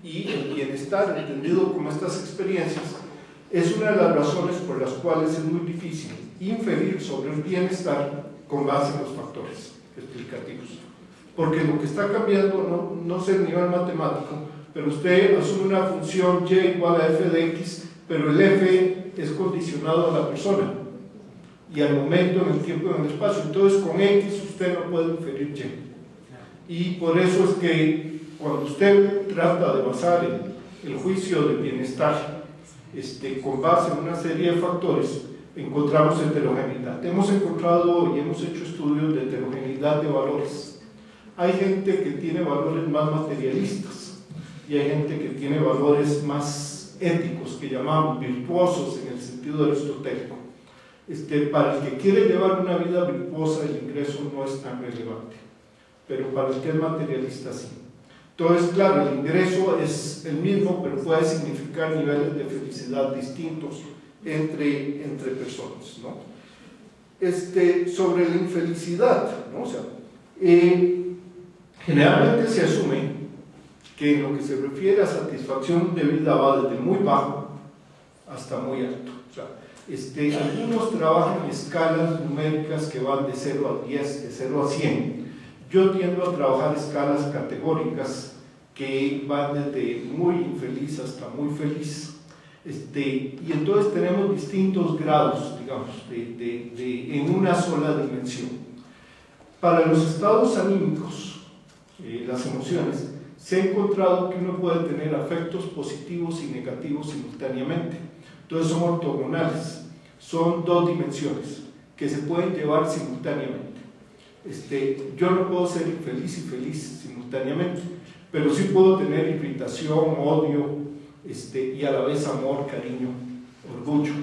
y el bienestar entendido como estas experiencias es una de las razones por las cuales es muy difícil inferir sobre el bienestar con base en los factores explicativos, porque lo que está cambiando no sé el nivel matemático, pero usted asume una función y igual a f de x, pero el f es condicionado a la persona y al momento, en el tiempo y en el espacio. Entonces con x usted no puede inferir y por eso es que cuando usted trata de basar el juicio de bienestar con base en una serie de factores, encontramos heterogeneidad. Hemos encontrado y hemos hecho estudios de heterogeneidad de valores. Hay gente que tiene valores más materialistas y hay gente que tiene valores más éticos, que llamamos virtuosos en el sentido aristotélico. Para el que quiere llevar una vida virtuosa, el ingreso no es tan relevante, pero para el que es materialista sí. Entonces, claro, el ingreso es el mismo, pero puede significar niveles de felicidad distintos entre personas, ¿no? Sobre la infelicidad, ¿no? O sea, generalmente se asume que en lo que se refiere a satisfacción de vida va desde muy bajo hasta muy alto. O sea, algunos trabajan en escalas numéricas que van de 0 a 10, de 0 a 100. Yo tiendo a trabajar escalas categóricas que van desde muy infeliz hasta muy feliz. Y entonces tenemos distintos grados, digamos, en una sola dimensión. Para los estados anímicos, las emociones, se ha encontrado que uno puede tener afectos positivos y negativos simultáneamente. Entonces son ortogonales, son dos dimensiones que se pueden llevar simultáneamente. Yo no puedo ser infeliz y feliz simultáneamente, pero sí puedo tener irritación, odio, y a la vez amor, cariño, orgullo.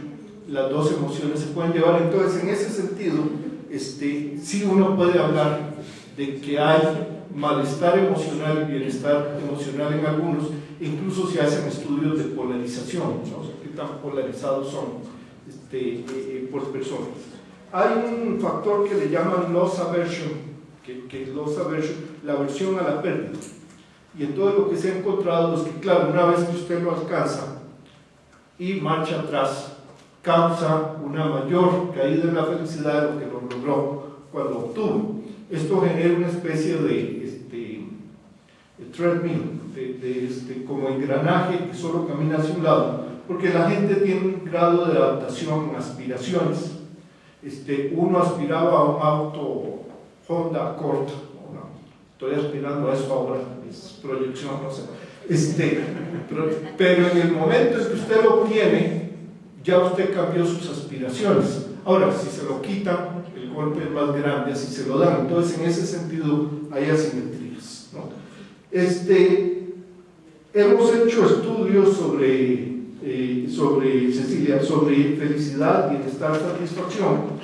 Las dos emociones se pueden llevar. Entonces, en ese sentido, sí uno puede hablar de que hay malestar emocional y bienestar emocional en algunos, incluso se hacen estudios de polarización, ¿no? O sea, qué tan polarizados son por personas. Hay un factor que le llaman loss aversion, que es loss aversion, la aversión a la pérdida. Y entonces lo que se ha encontrado es que, claro, una vez que usted lo alcanza y marcha atrás, causa una mayor caída en la felicidad de lo que lo logró cuando obtuvo. Esto genera una especie de treadmill, como engranaje que solo camina hacia un lado, porque la gente tiene un grado de adaptación en aspiraciones uno aspiraba a un auto Honda Accord, no, estoy aspirando a eso ahora, es proyección, no sé, pero en el momento en que usted lo obtiene, ya usted cambió sus aspiraciones. Ahora, si se lo quitan, el golpe es más grande, así se lo dan. Entonces, en ese sentido, hay asimetrías, ¿no? Hemos hecho estudios sobre Cecilia, sobre felicidad, bienestar, satisfacción.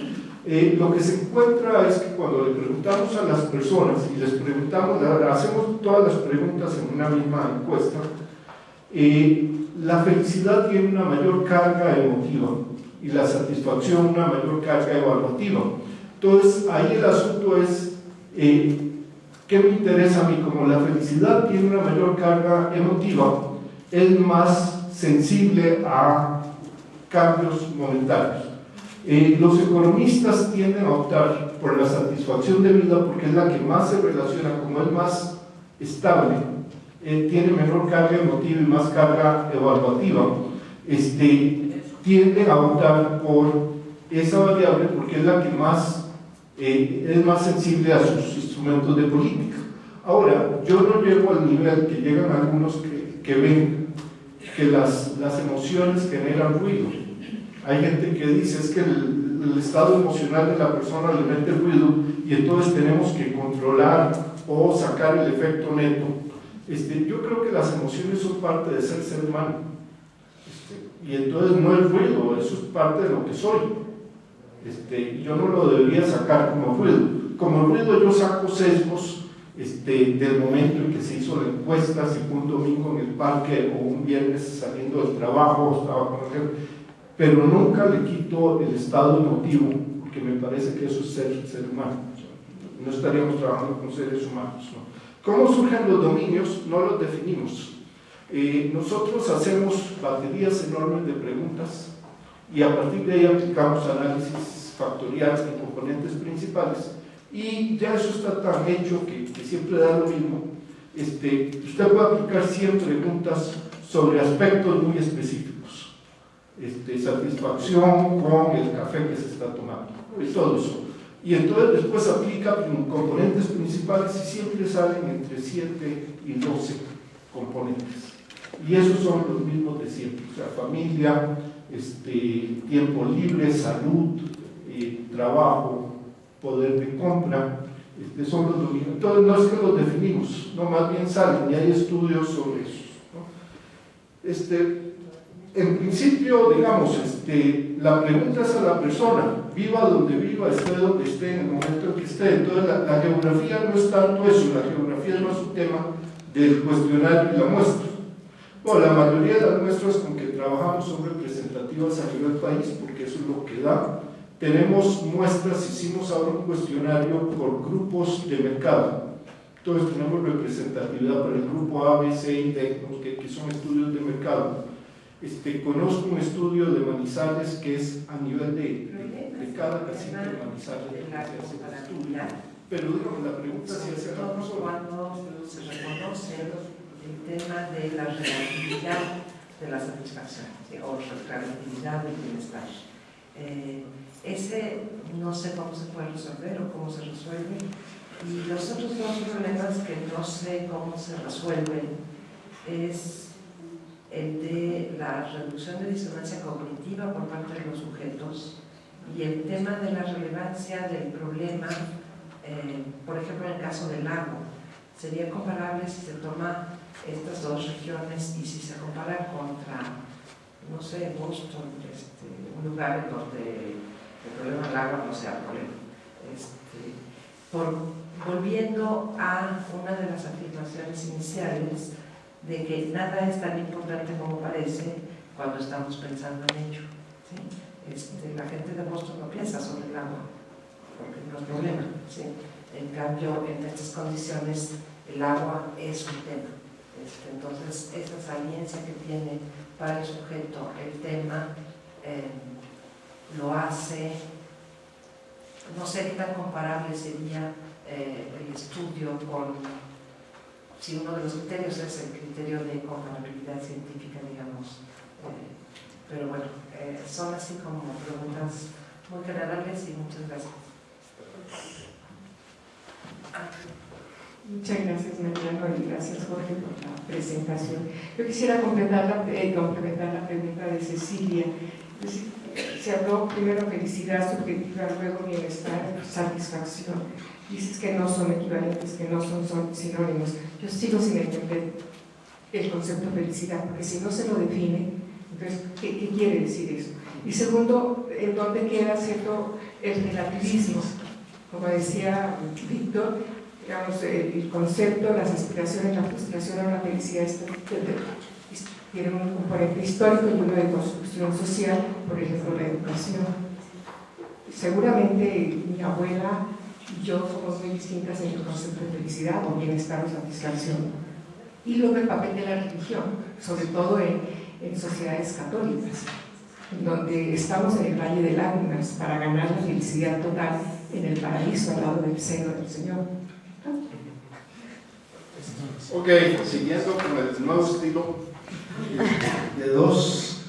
Lo que se encuentra es que cuando le preguntamos a las personas, y les preguntamos, hacemos todas las preguntas en una misma encuesta, la felicidad tiene una mayor carga emotiva y la satisfacción una mayor carga evaluativa. Entonces, ahí el asunto es, ¿qué me interesa a mí? Como la felicidad tiene una mayor carga emotiva, es más sensible a cambios momentáneos. Los economistas tienden a optar por la satisfacción de vida porque es la que más se relaciona, como es más estable, tiene menor carga emotiva y más carga evaluativa. Tienden a optar por esa variable porque es la que más es más sensible a sus instrumentos de política. Ahora, yo no llego al nivel que llegan algunos que ven que las emociones generan ruido. Hay gente que dice es que el estado emocional de la persona le mete ruido y entonces tenemos que controlar o sacar el efecto neto. Yo creo que las emociones son parte de ser humano, y entonces no es ruido, eso es parte de lo que soy. Yo no lo debería sacar como ruido. Como ruido yo saco sesgos del momento en que se hizo la encuesta, si fue un domingo en el parque o un viernes saliendo del trabajo, estaba con el jefe, pero nunca le quito el estado emotivo, porque me parece que eso es ser humano. No estaríamos trabajando con seres humanos, ¿no? ¿Cómo surgen los dominios? No los definimos. Nosotros hacemos baterías enormes de preguntas y a partir de ahí aplicamos análisis factorial de componentes principales, y ya eso está tan hecho que siempre da lo mismo. Usted puede aplicar 100 preguntas sobre aspectos muy específicos, satisfacción con el café que se está tomando y todo eso, y entonces después aplica componentes principales y siempre salen entre 7 y 12 componentes, y esos son los mismos de siempre, o sea, familia, tiempo libre, salud, trabajo, poder de compra, son los dominios. Entonces no es que los definimos, no, más bien salen y hay estudios sobre eso, ¿no? En principio, digamos, la pregunta es a la persona, viva donde viva, esté donde esté, en el momento en que esté. Entonces la geografía no es tanto eso, la geografía es más un tema del cuestionario y la muestra. Bueno, la mayoría de las muestras con que trabajamos son representativas a nivel país, porque eso es lo que da. Tenemos muestras, hicimos ahora un cuestionario por grupos de mercado. Entonces tenemos representatividad para el grupo A, B, C y D, que son estudios de mercado. Conozco un estudio de Manizales que es a nivel de cada casita de Manizales que se hace el estudio. Pero digamos, la pregunta si hace la persona. Cuando se reconoce el tema de la relatividad de la satisfacción, ¿sí? O relatividad del bienestar. Ese no sé cómo se puede resolver o cómo se resuelve, y los otros dos problemas que no sé cómo se resuelven es el de la reducción de disonancia cognitiva por parte de los sujetos y el tema de la relevancia del problema, por ejemplo en el caso del lago. Sería comparable si se toma estas dos regiones y si se compara contra, no sé, Boston, un lugar donde el problema del agua no sea problema. Volviendo a una de las afirmaciones iniciales de que nada es tan importante como parece cuando estamos pensando en ello, ¿sí? La gente de Boston no piensa sobre el agua, porque no es problema, ¿sí? En cambio, en estas condiciones, el agua es un tema. Entonces, esa saliencia que tiene para el sujeto el tema lo hace, no sé qué tan comparable sería el estudio con, si uno de los criterios es el criterio de comparabilidad científica, digamos, pero bueno, son así como preguntas muy generales y muchas gracias. Muchas gracias, Mariano, y gracias, Jorge, por la presentación. Yo quisiera complementar la pregunta de Cecilia. Se habló primero felicidad subjetiva, luego bienestar, satisfacción. Dices que no son equivalentes, que no son sinónimos. Yo sigo sin entender el concepto de felicidad, porque si no se lo define, entonces, ¿qué quiere decir eso? Y segundo, ¿en dónde queda cierto el relativismo? Como decía Víctor, digamos, el concepto, las aspiraciones, la frustración o la felicidad tienen un componente histórico y uno de construcción social, por ejemplo, la educación. Seguramente mi abuela y yo somos muy distintas en el concepto de felicidad o bienestar o satisfacción. Y luego el papel de la religión, sobre todo en sociedades católicas, donde estamos en el valle de lágrimas para ganar la felicidad total en el paraíso al lado del seno del Señor. Ok, siguiendo con el nuevo estilo de dos.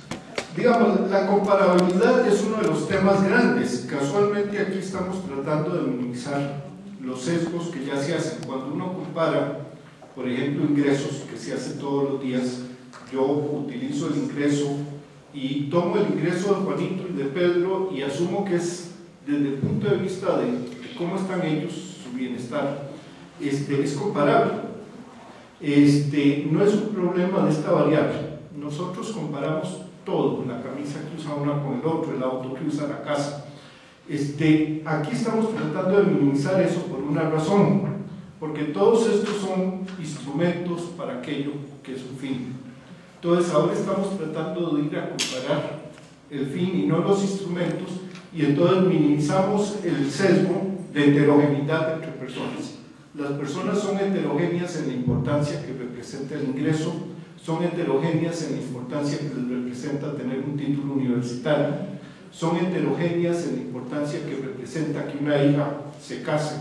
Digamos, la comparabilidad es uno de los temas grandes. Casualmente aquí estamos tratando de minimizar los sesgos que ya se hacen. Cuando uno compara, por ejemplo, ingresos, que se hace todos los días, yo utilizo el ingreso y tomo el ingreso de Juanito y de Pedro y asumo que es desde el punto de vista de cómo están ellos, su bienestar, es comparable. No es un problema de esta variable. Nosotros comparamos todo, la camisa que usa una con el otro, el auto que usa la casa. Aquí estamos tratando de minimizar eso por una razón, porque todos estos son instrumentos para aquello que es un fin. Entonces ahora estamos tratando de ir a comparar el fin y no los instrumentos, y entonces minimizamos el sesgo de heterogeneidad entre personas. Las personas son heterogéneas en la importancia que representa el ingreso, son heterogéneas en la importancia que les representa tener un título universitario, son heterogéneas en la importancia que representa que una hija se case.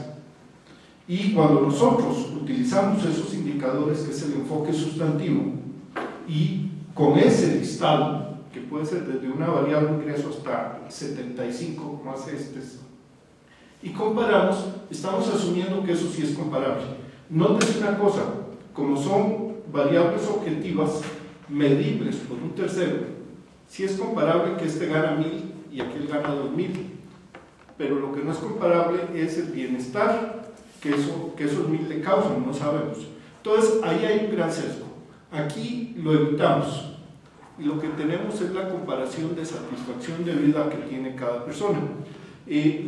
Y cuando nosotros utilizamos esos indicadores, que es el enfoque sustantivo, y con ese listado, que puede ser desde una variable ingreso hasta 75, como hace y comparamos, estamos asumiendo que eso sí es comparable. Nótese una cosa, como son variables objetivas medibles por un tercero, sí es comparable que este gana 1000 y aquel gana 2000, pero lo que no es comparable es el bienestar que esos 1000 le causan, no sabemos. Entonces ahí hay un gran sesgo. Aquí lo evitamos y lo que tenemos es la comparación de satisfacción de vida que tiene cada persona.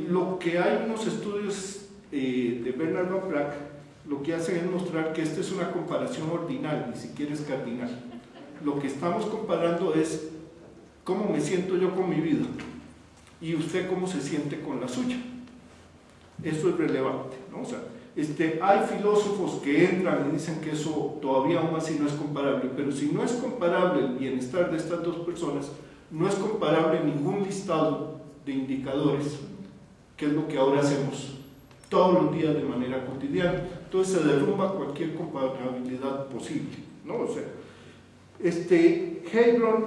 Lo que hay unos estudios de Bernard Laplace lo que hacen es mostrar que esta es una comparación ordinal, ni siquiera es cardinal. Lo que estamos comparando es cómo me siento yo con mi vida y usted cómo se siente con la suya. Eso es relevante, ¿no? O sea, hay filósofos que entran y dicen que eso todavía aún así no es comparable, pero si no es comparable el bienestar de estas dos personas, no es comparable ningún listado de indicadores, que es lo que ahora hacemos todos los días de manera cotidiana. Entonces se derrumba cualquier comparabilidad posible, ¿no? O sea, Hebron,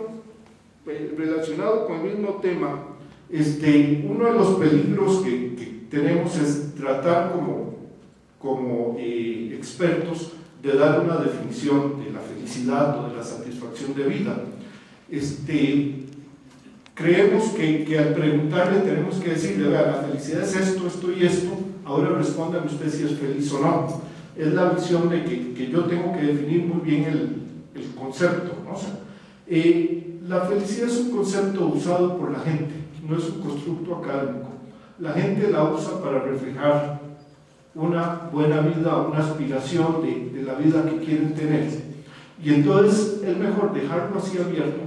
relacionado con el mismo tema, uno de los peligros que tenemos es tratar como expertos de dar una definición de la felicidad o de la satisfacción de vida. Creemos que al preguntarle tenemos que decirle, vea, la felicidad es esto, esto y esto, ahora respóndame usted si es feliz o no. Es la visión de que yo tengo que definir muy bien el concepto, ¿no? O sea, la felicidad es un concepto usado por la gente, no es un constructo académico. La gente la usa para reflejar una buena vida, una aspiración de la vida que quieren tener. Y entonces es mejor dejarlo así abierto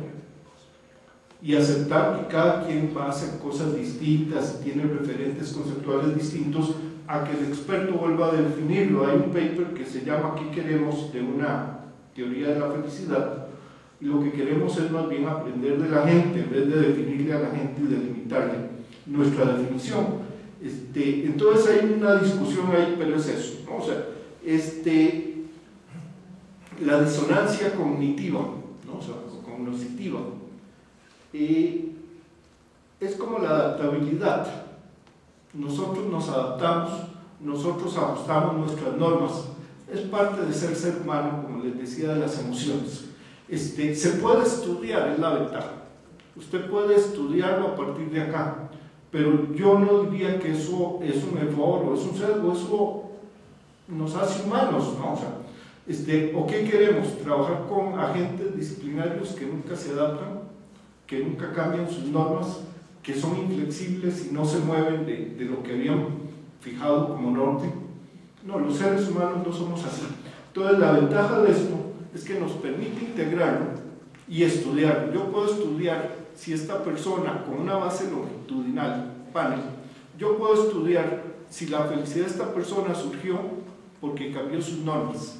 y aceptar que cada quien va a hacer cosas distintas, tiene referentes conceptuales distintos, a que el experto vuelva a definirlo. Hay un paper que se llama ¿Qué queremos?, de una teoría de la felicidad, y lo que queremos es más bien aprender de la gente, en vez de definirle a la gente y delimitarle nuestra definición. Entonces hay una discusión ahí, pero es eso, ¿no? O sea, la disonancia cognitiva, ¿no? O sea, cognitiva. es como la adaptabilidad. Nosotros nos adaptamos, nosotros ajustamos nuestras normas. Es parte de ser humano, como les decía, de las emociones. Se puede estudiar, es la ventaja. Usted puede estudiarlo a partir de acá, pero yo no diría que eso es un error o es un sesgo, eso nos hace humanos, ¿no? O sea, ¿o qué queremos? ¿Trabajar con agentes disciplinarios que nunca se adaptan, que nunca cambian sus normas, que son inflexibles y no se mueven de lo que habían fijado como norte? No, los seres humanos no somos así. Entonces la ventaja de esto es que nos permite integrarlo y estudiarlo. Yo puedo estudiar si esta persona con una base longitudinal, panel, yo puedo estudiar si la felicidad de esta persona surgió porque cambió sus normas.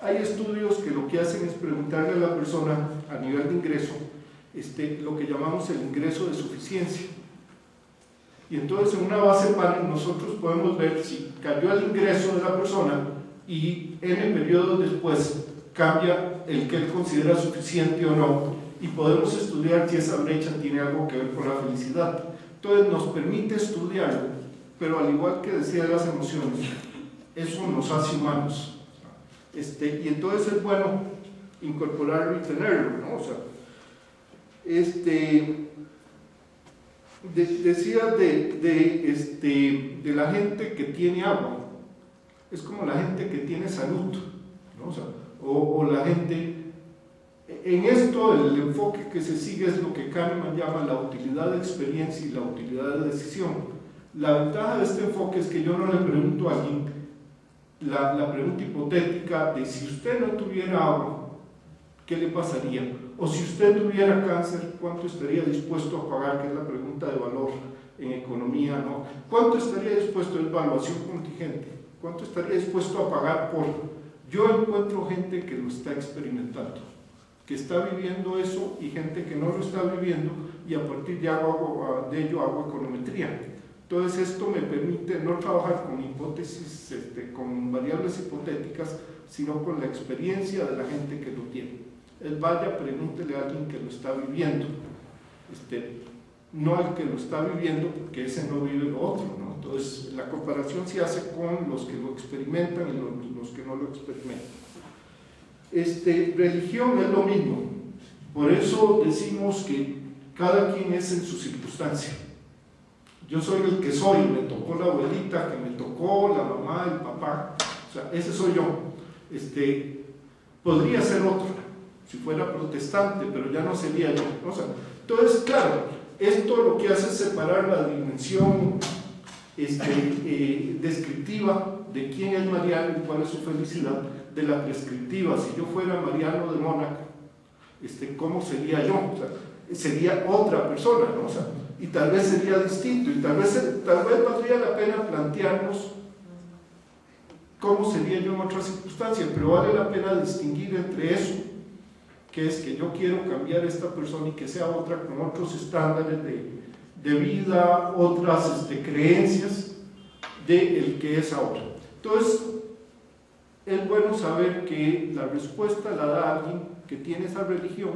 Hay estudios que lo que hacen es preguntarle a la persona a nivel de ingreso, lo que llamamos el ingreso de suficiencia. Y entonces en una base panel nosotros podemos ver si cambió el ingreso de la persona y en el periodo después cambia el que él considera suficiente o no, y podemos estudiar si esa brecha tiene algo que ver con la felicidad. Entonces nos permite estudiarlo, pero al igual que decía de las emociones, eso nos hace humanos. Y entonces es bueno incorporarlo y tenerlo, ¿no? O sea, decía de la gente que tiene agua, es como la gente que tiene salud, ¿no? O sea, o la gente, en esto el enfoque que se sigue es lo que Kahneman llama la utilidad de experiencia y la utilidad de decisión. La ventaja de este enfoque es que yo no le pregunto a alguien la pregunta hipotética de si usted no tuviera agua, ¿qué le pasaría? O si usted tuviera cáncer, ¿cuánto estaría dispuesto a pagar? Que es la pregunta de valor en economía, ¿no? ¿Cuánto estaría dispuesto a evaluación contingente? ¿Cuánto estaría dispuesto a pagar por? Yo encuentro gente que lo está experimentando, que está viviendo eso, y gente que no lo está viviendo, y a partir de ello hago econometría. Entonces esto me permite no trabajar con hipótesis, con variables hipotéticas, sino con la experiencia de la gente que lo tiene. Vaya, pregúntele a alguien que lo está viviendo, no al que lo está viviendo, porque ese no vive lo otro, ¿no? Entonces la comparación se hace con los que lo experimentan y los que no lo experimentan. Religión es lo mismo, por eso decimos que cada quien es en su circunstancia. Yo soy el que soy, me tocó la abuelita, que me tocó la mamá, el papá, o sea, ese soy yo. Podría ser otro, si fuera protestante, pero ya no sería yo. O sea, entonces, claro, esto lo que hace es separar la dimensión descriptiva de quién es Mariano y cuál es su felicidad, de la prescriptiva. Si yo fuera Mariano de Mónaco, ¿cómo sería yo? O sea, sería otra persona, ¿no? O sea, y tal vez sería distinto, y tal vez valdría la pena plantearnos cómo sería yo en otras circunstancias, pero vale la pena distinguir entre eso, que es que yo quiero cambiar a esta persona y que sea otra con otros estándares de vida, otras creencias del que es ahora. Entonces, es bueno saber que la respuesta la da alguien que tiene esa religión,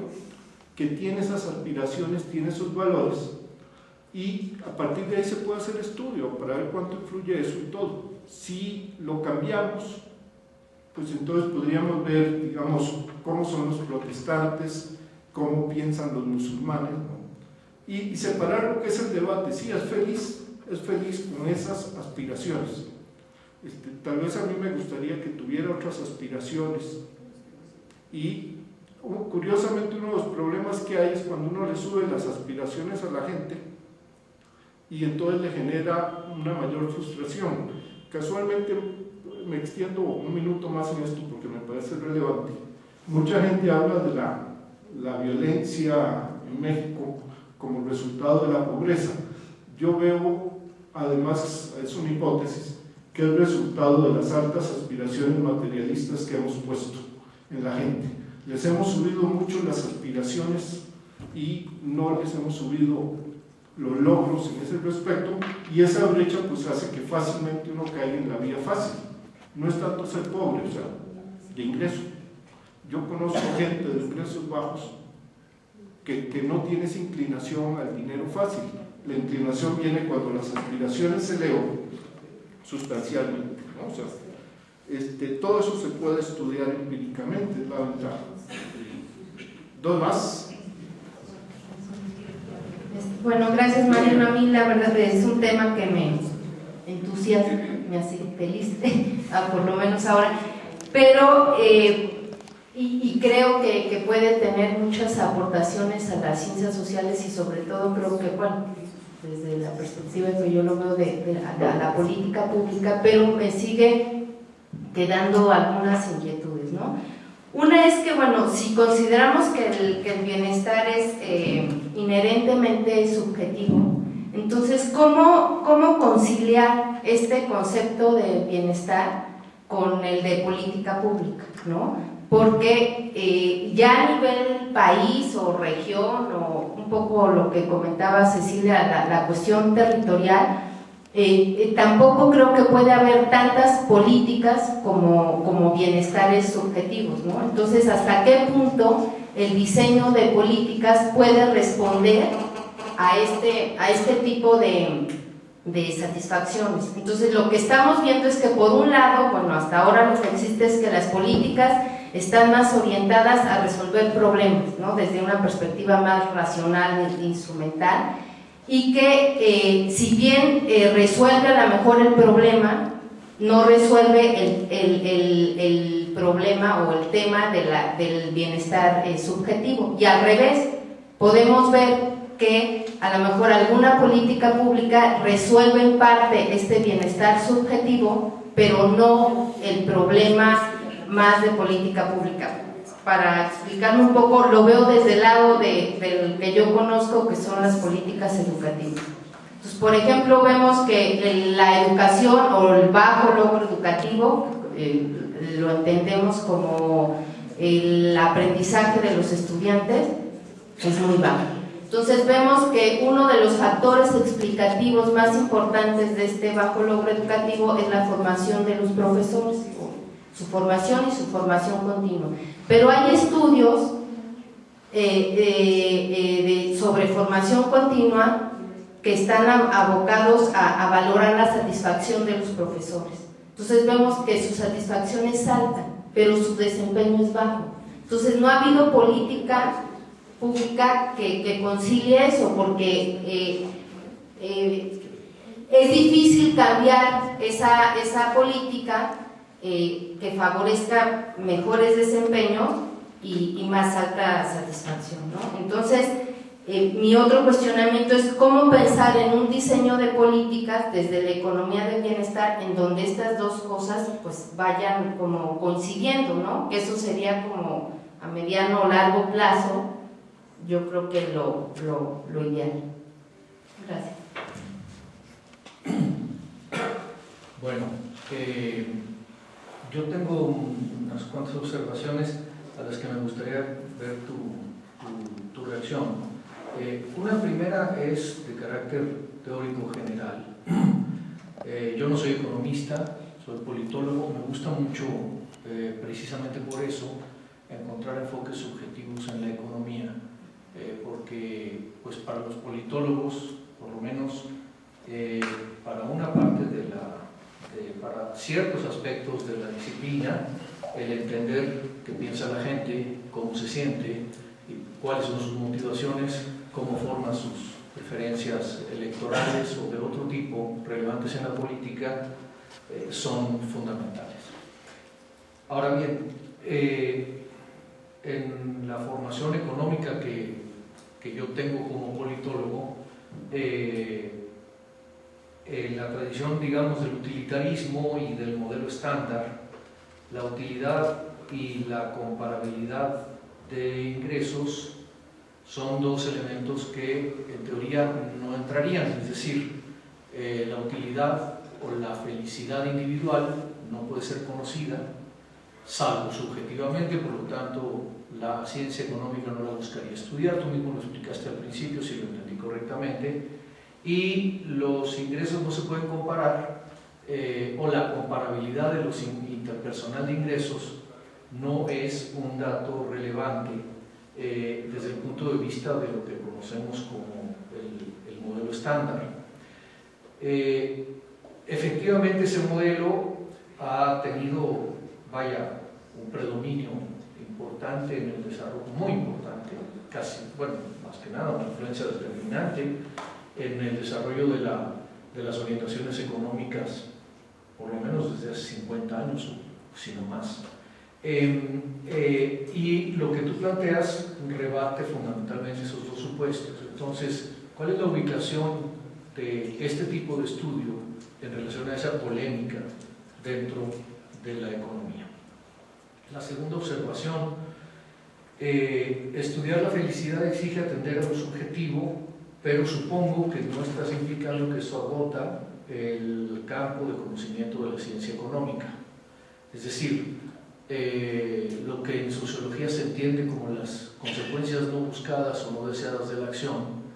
que tiene esas aspiraciones, tiene esos valores, y a partir de ahí se puede hacer estudio para ver cuánto influye eso y todo. Si lo cambiamos, pues entonces podríamos ver, digamos, cómo son los protestantes, cómo piensan los musulmanes, ¿no? Y separar lo que es el debate. Sí, es feliz con esas aspiraciones. Tal vez a mí me gustaría que tuviera otras aspiraciones, y curiosamente uno de los problemas que hay es cuando uno le sube las aspiraciones a la gente y entonces le genera una mayor frustración. Casualmente me extiendo un minuto más en esto porque me parece relevante. Mucha gente habla de la violencia en México como resultado de la pobreza. Yo veo, además, es una hipótesis, que es resultado de las altas aspiraciones materialistas que hemos puesto en la gente. Les hemos subido mucho las aspiraciones y no les hemos subido los logros en ese respecto, y esa brecha pues hace que fácilmente uno caiga en la vía fácil. No es tanto ser pobre, o sea, de ingreso. Yo conozco gente de ingresos bajos que no tienes inclinación al dinero fácil. La inclinación viene cuando las aspiraciones se elevan sustancialmente, ¿no? O sea, todo eso se puede estudiar empíricamente, es la ventaja. ¿Dos más? Bueno, gracias Mariano. A mí la verdad es un tema que me entusiasma, me hace feliz, por lo menos ahora, pero y creo que puede tener muchas aportaciones a las ciencias sociales y sobre todo creo que, bueno, desde la perspectiva que yo lo veo de la política pública, pero me sigue quedando algunas inquietudes, ¿no? Una es que, bueno, si consideramos que el bienestar es inherentemente subjetivo, entonces, ¿cómo conciliar este concepto de bienestar con el de política pública, ¿no? Porque ya a nivel país o región, o un poco lo que comentaba Cecilia, la cuestión territorial, tampoco creo que puede haber tantas políticas como bienestares subjetivos, ¿no? Entonces, ¿hasta qué punto el diseño de políticas puede responder a este tipo de satisfacciones? Entonces, lo que estamos viendo es que por un lado, bueno, hasta ahora lo que existe es que las políticas están más orientadas a resolver problemas, ¿no? Desde una perspectiva más racional e instrumental, y que si bien resuelve a lo mejor el problema, no resuelve el problema o el tema del bienestar subjetivo. Y al revés, podemos ver que a lo mejor alguna política pública resuelve en parte este bienestar subjetivo, pero no el problema más de política pública. Para explicarme un poco, lo veo desde el lado del que yo conozco, que son las políticas educativas. Entonces, por ejemplo, vemos que la educación o el bajo logro educativo, lo entendemos como el aprendizaje de los estudiantes, es muy bajo. Entonces vemos que uno de los factores explicativos más importantes de este bajo logro educativo es la formación de los profesores, su formación y su formación continua. Pero hay estudios sobre formación continua que están abocados a valorar la satisfacción de los profesores. Entonces vemos que su satisfacción es alta, pero su desempeño es bajo. Entonces no ha habido política pública que concilie eso, porque es difícil cambiar esa política que favorezca mejores desempeños y más alta satisfacción, ¿no? Entonces, mi otro cuestionamiento es cómo pensar en un diseño de políticas desde la economía del bienestar en donde estas dos cosas pues vayan como coincidiendo, ¿no? Que eso sería como a mediano o largo plazo, yo creo que lo ideal. Gracias. Bueno, yo tengo unas cuantas observaciones a las que me gustaría ver tu reacción. Una primera es de carácter teórico general. Yo no soy economista, soy politólogo, me gusta mucho, precisamente por eso, encontrar enfoques subjetivos en la economía, porque pues para los politólogos, por lo menos para una parte para ciertos aspectos de la disciplina, el entender qué piensa la gente, cómo se siente, y cuáles son sus motivaciones, cómo forman sus preferencias electorales o de otro tipo relevantes en la política, son fundamentales. Ahora bien, en la formación económica que yo tengo como politólogo, la tradición, digamos, del utilitarismo y del modelo estándar, la utilidad y la comparabilidad de ingresos son dos elementos que en teoría no entrarían, es decir, la utilidad o la felicidad individual no puede ser conocida, salvo subjetivamente, por lo tanto la ciencia económica no la buscaría estudiar, tú mismo lo explicaste al principio, si lo entendí correctamente, y los ingresos no se pueden comparar, o la comparabilidad de los interpersonal de ingresos no es un dato relevante desde el punto de vista de lo que conocemos como el modelo estándar. Efectivamente, ese modelo ha tenido, vaya, un predominio importante en el desarrollo, muy importante, casi, bueno, más que nada, una influencia determinante en el desarrollo de las orientaciones económicas, por lo menos desde hace 50 años, o si no más. Y lo que tú planteas rebate fundamentalmente esos dos supuestos. Entonces, ¿cuál es la ubicación de este tipo de estudio en relación a esa polémica dentro de la economía? La segunda observación, estudiar la felicidad exige atender a lo subjetivo, pero supongo que no estás implicando que eso agota el campo de conocimiento de la ciencia económica. Es decir, lo que en sociología se entiende como las consecuencias no buscadas o no deseadas de la acción,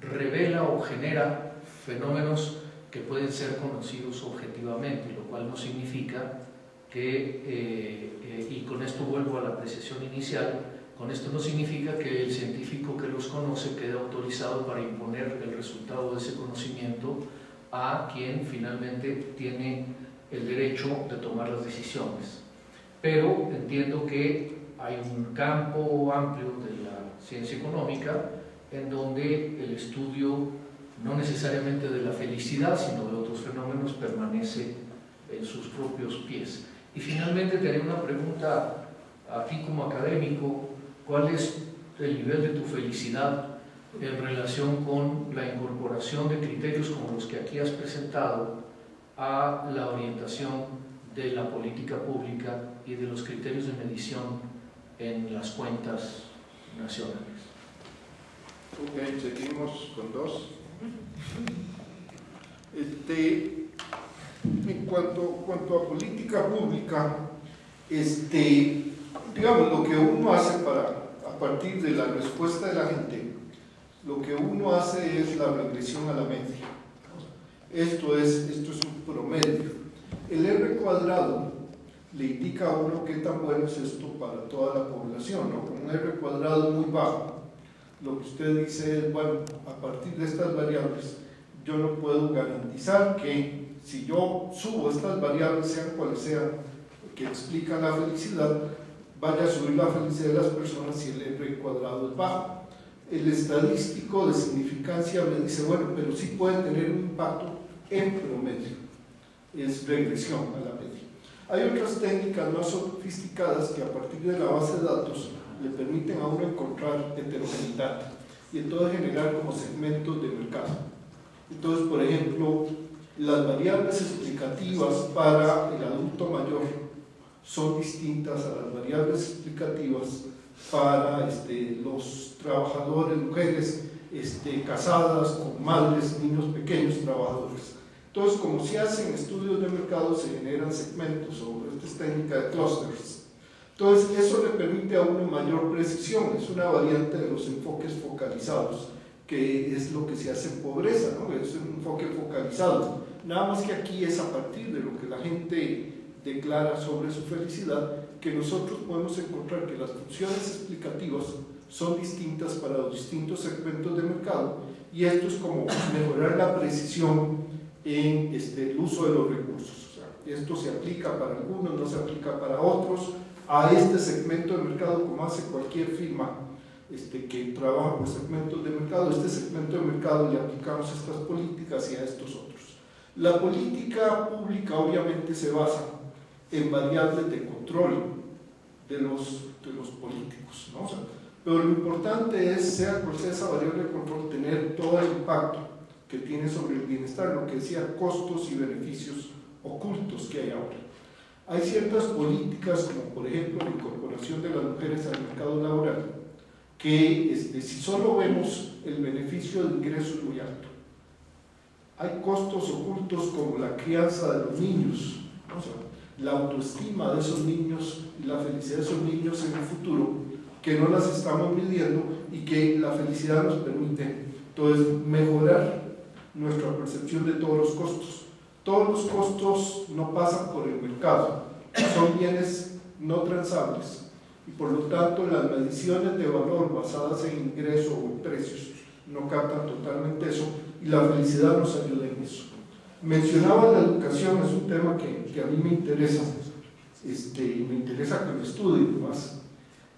revela o genera fenómenos que pueden ser conocidos objetivamente, lo cual no significa que, y con esto vuelvo a la apreciación inicial, con esto no significa que el científico que los conoce quede autorizado para imponer el resultado de ese conocimiento a quien finalmente tiene el derecho de tomar las decisiones. Pero entiendo que hay un campo amplio de la ciencia económica en donde el estudio, no necesariamente de la felicidad, sino de otros fenómenos, permanece en sus propios pies. Y finalmente te haré una pregunta a ti como académico: ¿cuál es el nivel de tu felicidad en relación con la incorporación de criterios como los que aquí has presentado a la orientación de la política pública y de los criterios de medición en las cuentas nacionales? Ok, seguimos con dos. En cuanto a política pública, digamos, lo que uno hace a partir de la respuesta de la gente, lo que uno hace es la regresión a la media. Esto es un promedio. El R cuadrado le indica a uno qué tan bueno es esto para toda la población, ¿no? Con un R cuadrado muy bajo, lo que usted dice es, bueno, a partir de estas variables yo no puedo garantizar que si yo subo estas variables, sean cuales sean, que explican la felicidad, vaya a subir la felicidad de las personas si el R cuadrado es bajo. El estadístico de significancia me dice, bueno, pero sí puede tener un impacto en promedio, es regresión a la media. Hay otras técnicas más sofisticadas que a partir de la base de datos le permiten a uno encontrar heterogeneidad y entonces generar como segmentos de mercado. Entonces, por ejemplo, las variables explicativas para el adulto mayor son distintas a las variables explicativas para los trabajadores, mujeres casadas con madres, niños pequeños, trabajadores. Entonces, como se hacen estudios de mercado, se generan segmentos, o esta es técnica de clusters. Entonces, eso le permite a uno mayor precisión, es una variante de los enfoques focalizados, que es lo que se hace en pobreza, ¿no? Es un enfoque focalizado. Nada más que aquí es a partir de lo que la gente declara sobre su felicidad, que nosotros podemos encontrar que las funciones explicativas son distintas para los distintos segmentos de mercado, y esto es como mejorar la precisión en el uso de los recursos. O sea, esto se aplica para algunos, no se aplica para otros. A este segmento de mercado, como hace cualquier firma que trabaja por segmentos de mercado, este segmento de mercado le aplicamos estas políticas y a estos otros. La política pública obviamente se basa en variables de control de los políticos, ¿no? O sea, pero lo importante es, sea cual sea esa variable de control, tener todo el impacto que tiene sobre el bienestar, lo que decía, costos y beneficios ocultos que hay ahora. Hay ciertas políticas, como por ejemplo la incorporación de las mujeres al mercado laboral, que si solo vemos el beneficio de ingreso es muy alto. Hay costos ocultos como la crianza de los niños, ¿no? O sea, la autoestima de esos niños y la felicidad de esos niños en el futuro, que no las estamos midiendo y que la felicidad nos permite entonces mejorar nuestra percepción de todos los costos. Todos los costos no pasan por el mercado, son bienes no transables y por lo tanto las mediciones de valor basadas en ingreso o en precios no captan totalmente eso, y la felicidad nos ayuda en eso. Mencionaba la educación, es un tema que a mí me interesa, y me interesa que lo estudie más.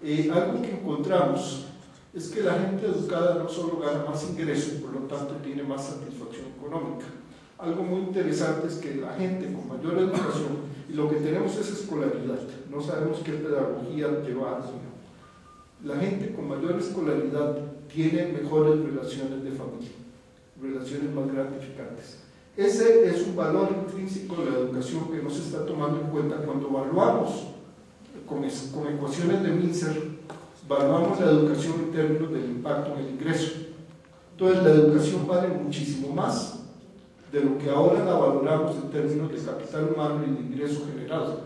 Algo que encontramos es que la gente educada no solo gana más ingresos, por lo tanto tiene más satisfacción económica. Algo muy interesante es que la gente con mayor educación, y lo que tenemos es escolaridad, no sabemos qué pedagogía llevar, la gente con mayor escolaridad tiene mejores relaciones de familia, relaciones más gratificantes. Ese es un valor intrínseco de la educación que no se está tomando en cuenta cuando evaluamos con ecuaciones de Mincer, evaluamos la educación en términos del impacto en el ingreso. Entonces la educación vale muchísimo más de lo que ahora la valoramos en términos de capital humano y de ingreso generado.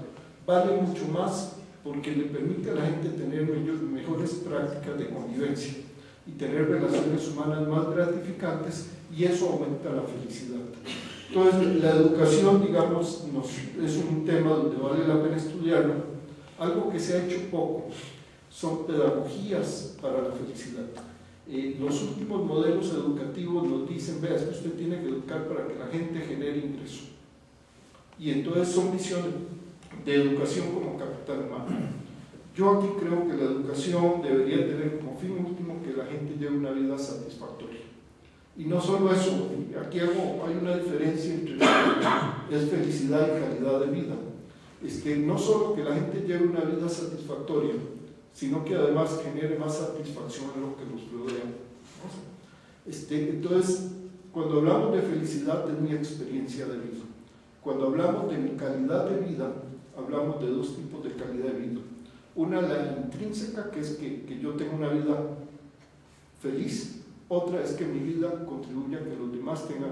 Vale mucho más porque le permite a la gente tener mejores prácticas de convivencia y tener relaciones humanas más gratificantes, y eso aumenta la felicidad. Entonces la educación, digamos, es un tema donde vale la pena estudiarlo. Algo que se ha hecho poco son pedagogías para la felicidad. Los últimos modelos educativos nos dicen, vea, es que usted tiene que educar para que la gente genere ingreso, y entonces son visiones de educación como capital humano. Yo aquí creo que la educación debería tener como fin último que la gente lleve una vida satisfactoria, y no solo eso, aquí hay una diferencia entre es felicidad y calidad de vida. No solo que la gente lleve una vida satisfactoria, sino que además genere más satisfacción en lo que nos rodea. Entonces, cuando hablamos de felicidad es mi experiencia de vida. Cuando hablamos de mi calidad de vida, hablamos de dos tipos de calidad de vida. Una, la intrínseca, que es que yo tenga una vida feliz. Otra es que mi vida contribuya a que los demás tengan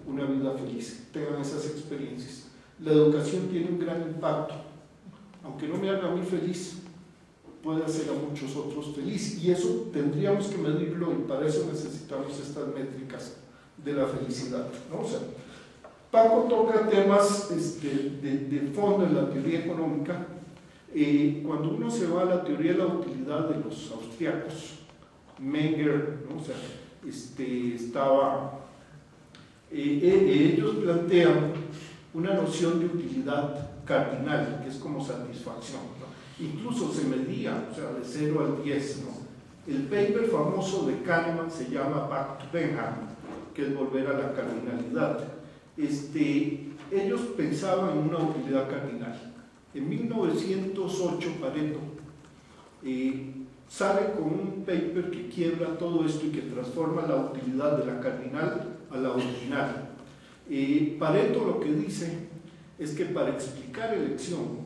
una vida feliz, tengan esas experiencias. La educación tiene un gran impacto. Aunque no me haga a mí feliz, puede hacer a muchos otros feliz, y eso tendríamos que medirlo, y para eso necesitamos estas métricas de la felicidad, ¿no? O sea, Paco toca temas de fondo en la teoría económica. Cuando uno se va a la teoría de la utilidad de los austriacos, Menger, ¿no? O sea, ellos plantean una noción de utilidad cardinal, que es como satisfacción, ¿no? Incluso se medía, o sea, de 0 al 10, ¿no? El paper famoso de Kahneman se llama Back to Benham, que es volver a la cardinalidad. Ellos pensaban en una utilidad cardinal. En 1908 Pareto sale con un paper que quiebra todo esto y que transforma la utilidad de la cardinal a la ordinal. Pareto lo que dice es que para explicar elección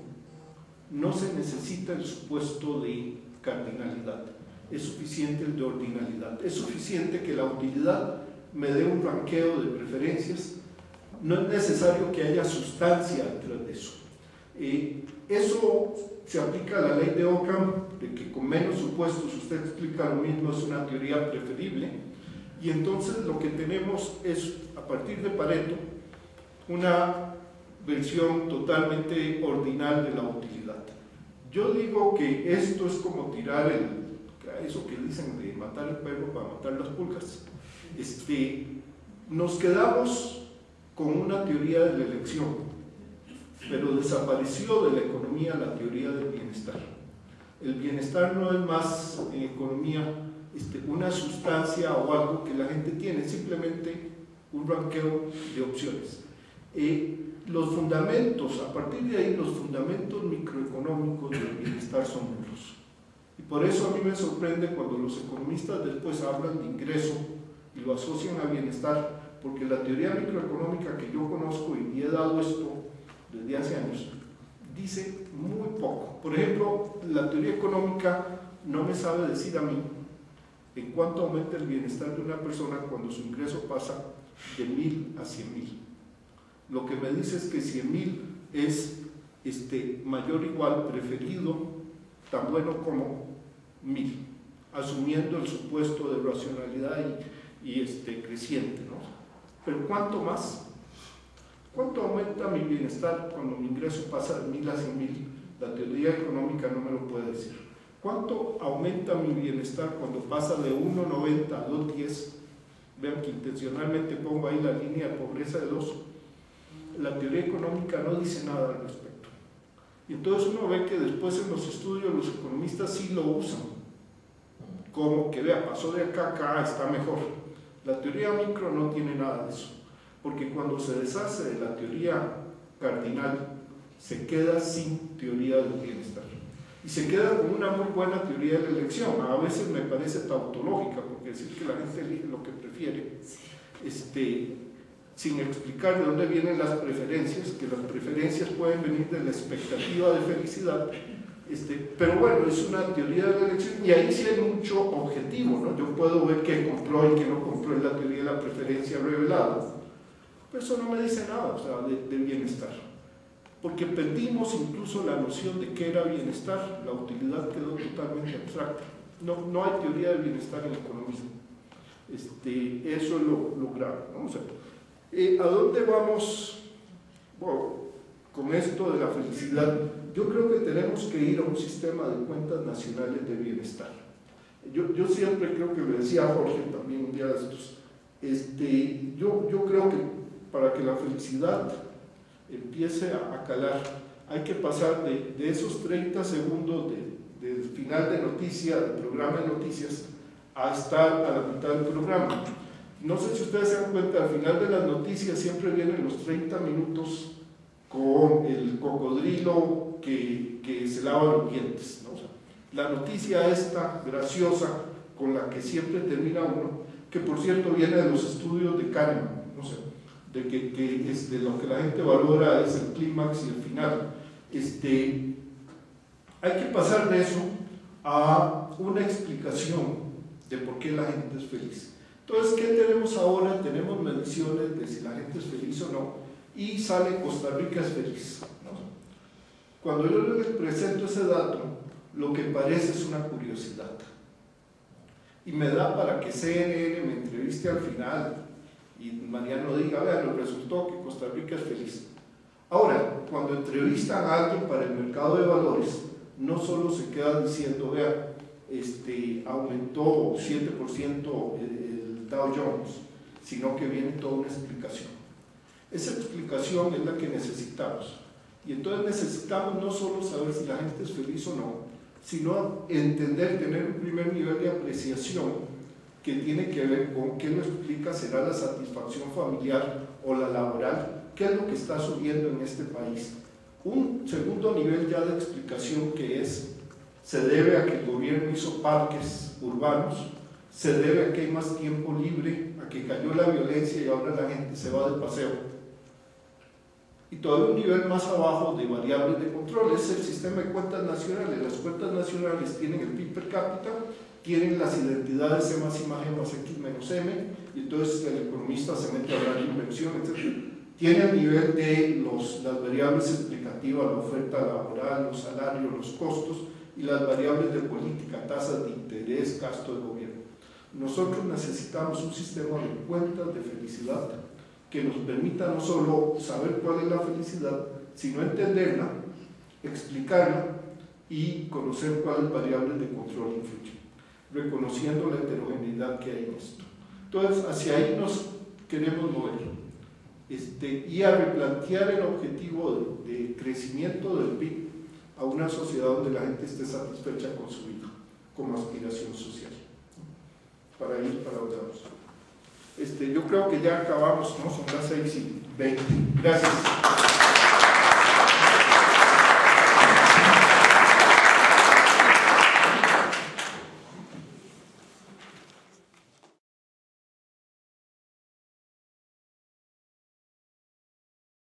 no se necesita el supuesto de cardinalidad, es suficiente el de ordinalidad, es suficiente que la utilidad me dé un ranqueo de preferencias, no es necesario que haya sustancia detrás de eso. Eso se aplica a la ley de Ockham, de que con menos supuestos usted explica lo mismo, es una teoría preferible, y entonces lo que tenemos es, a partir de Pareto, una versión totalmente ordinal de la utilidad. Yo digo que esto es como tirar eso que dicen de matar el perro para matar las pulgas. Nos quedamos con una teoría de la elección, pero desapareció de la economía la teoría del bienestar. El bienestar no es más en economía una sustancia o algo que la gente tiene, simplemente un ranqueo de opciones. Los fundamentos, a partir de ahí, los fundamentos microeconómicos del bienestar son nulos. Y por eso a mí me sorprende cuando los economistas después hablan de ingreso y lo asocian a bienestar, porque la teoría microeconómica que yo conozco y he dado esto desde hace años, dice muy poco. Por ejemplo, la teoría económica no me sabe decir a mí en cuánto aumenta el bienestar de una persona cuando su ingreso pasa de 1.000 a 100.000. Lo que me dice es que 100.000 es mayor o igual, preferido, tan bueno como 1.000, asumiendo el supuesto de racionalidad y creciente, ¿no? Pero ¿cuánto más? ¿Cuánto aumenta mi bienestar cuando mi ingreso pasa de 1.000 a 100.000? La teoría económica no me lo puede decir. ¿Cuánto aumenta mi bienestar cuando pasa de 1,90 a 2,10? Vean que intencionalmente pongo ahí la línea de pobreza de 2. La teoría económica no dice nada al respecto. Y entonces uno ve que después en los estudios los economistas sí lo usan. Como que vea, pasó de acá a acá, está mejor. La teoría micro no tiene nada de eso. Porque cuando se deshace de la teoría cardinal, se queda sin teoría del bienestar. Y se queda con una muy buena teoría de la elección. A veces me parece tautológica, porque decir que la gente elige lo que prefiere, sin explicar de dónde vienen las preferencias, que las preferencias pueden venir de la expectativa de felicidad, pero bueno, es una teoría de la elección y ahí sí hay mucho objetivo, ¿no? Yo puedo ver qué compró y qué no compró en la teoría de la preferencia revelada, pero eso no me dice nada, o sea, de bienestar. Porque perdimos incluso la noción de qué era bienestar, la utilidad quedó totalmente abstracta. No hay teoría de bienestar en el economismo. Eso es lo grave, ¿no? O sea, ¿a dónde vamos con esto de la felicidad? Yo creo que tenemos que ir a un sistema de cuentas nacionales de bienestar. Yo siempre creo que le decía a Jorge también un día de estos, yo creo que para que la felicidad empiece a calar, hay que pasar de esos 30 segundos del final de noticia, del programa de noticias, a estar a la mitad del programa. No sé si ustedes se dan cuenta, al final de las noticias siempre vienen los 30 minutos con el cocodrilo que se lava los dientes, ¿no? O sea, la noticia esta graciosa con la que siempre termina uno, que por cierto viene de los estudios de Kahneman, no sé, de que lo que la gente valora es el clímax y el final. Hay que pasar de eso a una explicación de por qué la gente es feliz. Entonces, ¿qué tenemos ahora? Tenemos mediciones de si la gente es feliz o no, y sale Costa Rica es feliz, ¿no? Cuando yo les presento ese dato, lo que parece es una curiosidad. Y me da para que CNN me entreviste al final y Mariano diga, vean, nos resultó que Costa Rica es feliz. Ahora, cuando entrevistan a alguien para el mercado de valores, no solo se queda diciendo, vean, aumentó 7% el Dow Jones, sino que viene toda una explicación. Esa explicación es la que necesitamos. Y entonces necesitamos no solo saber si la gente es feliz o no, sino entender, tener un primer nivel de apreciación que tiene que ver con qué lo explica, será la satisfacción familiar o la laboral, qué es lo que está subiendo en este país. Un segundo nivel ya de explicación que se debe a que el gobierno hizo parques urbanos, se debe a que hay más tiempo libre, a que cayó la violencia y ahora la gente se va de paseo. Y todavía un nivel más abajo de variables de control es el sistema de cuentas nacionales. Las cuentas nacionales tienen el PIB per cápita, tienen las identidades E más I más G más X menos M, y entonces el economista se mete a hablar de inversión, etc. Tiene el nivel de las variables explicativas, la oferta laboral, los salarios, los costos, y las variables de política, tasas de interés, gasto del gobierno. Nosotros necesitamos un sistema de cuentas de felicidad que nos permita no solo saber cuál es la felicidad, sino entenderla, explicarla y conocer cuáles variables de control influyen, reconociendo la heterogeneidad que hay en esto. Entonces, hacia ahí nos queremos mover, y a replantear el objetivo de crecimiento del PIB a una sociedad donde la gente esté satisfecha con su vida, como aspiración social. Para ir para donde vamos. Yo creo que ya acabamos, ¿no? Son las 6:20. Gracias.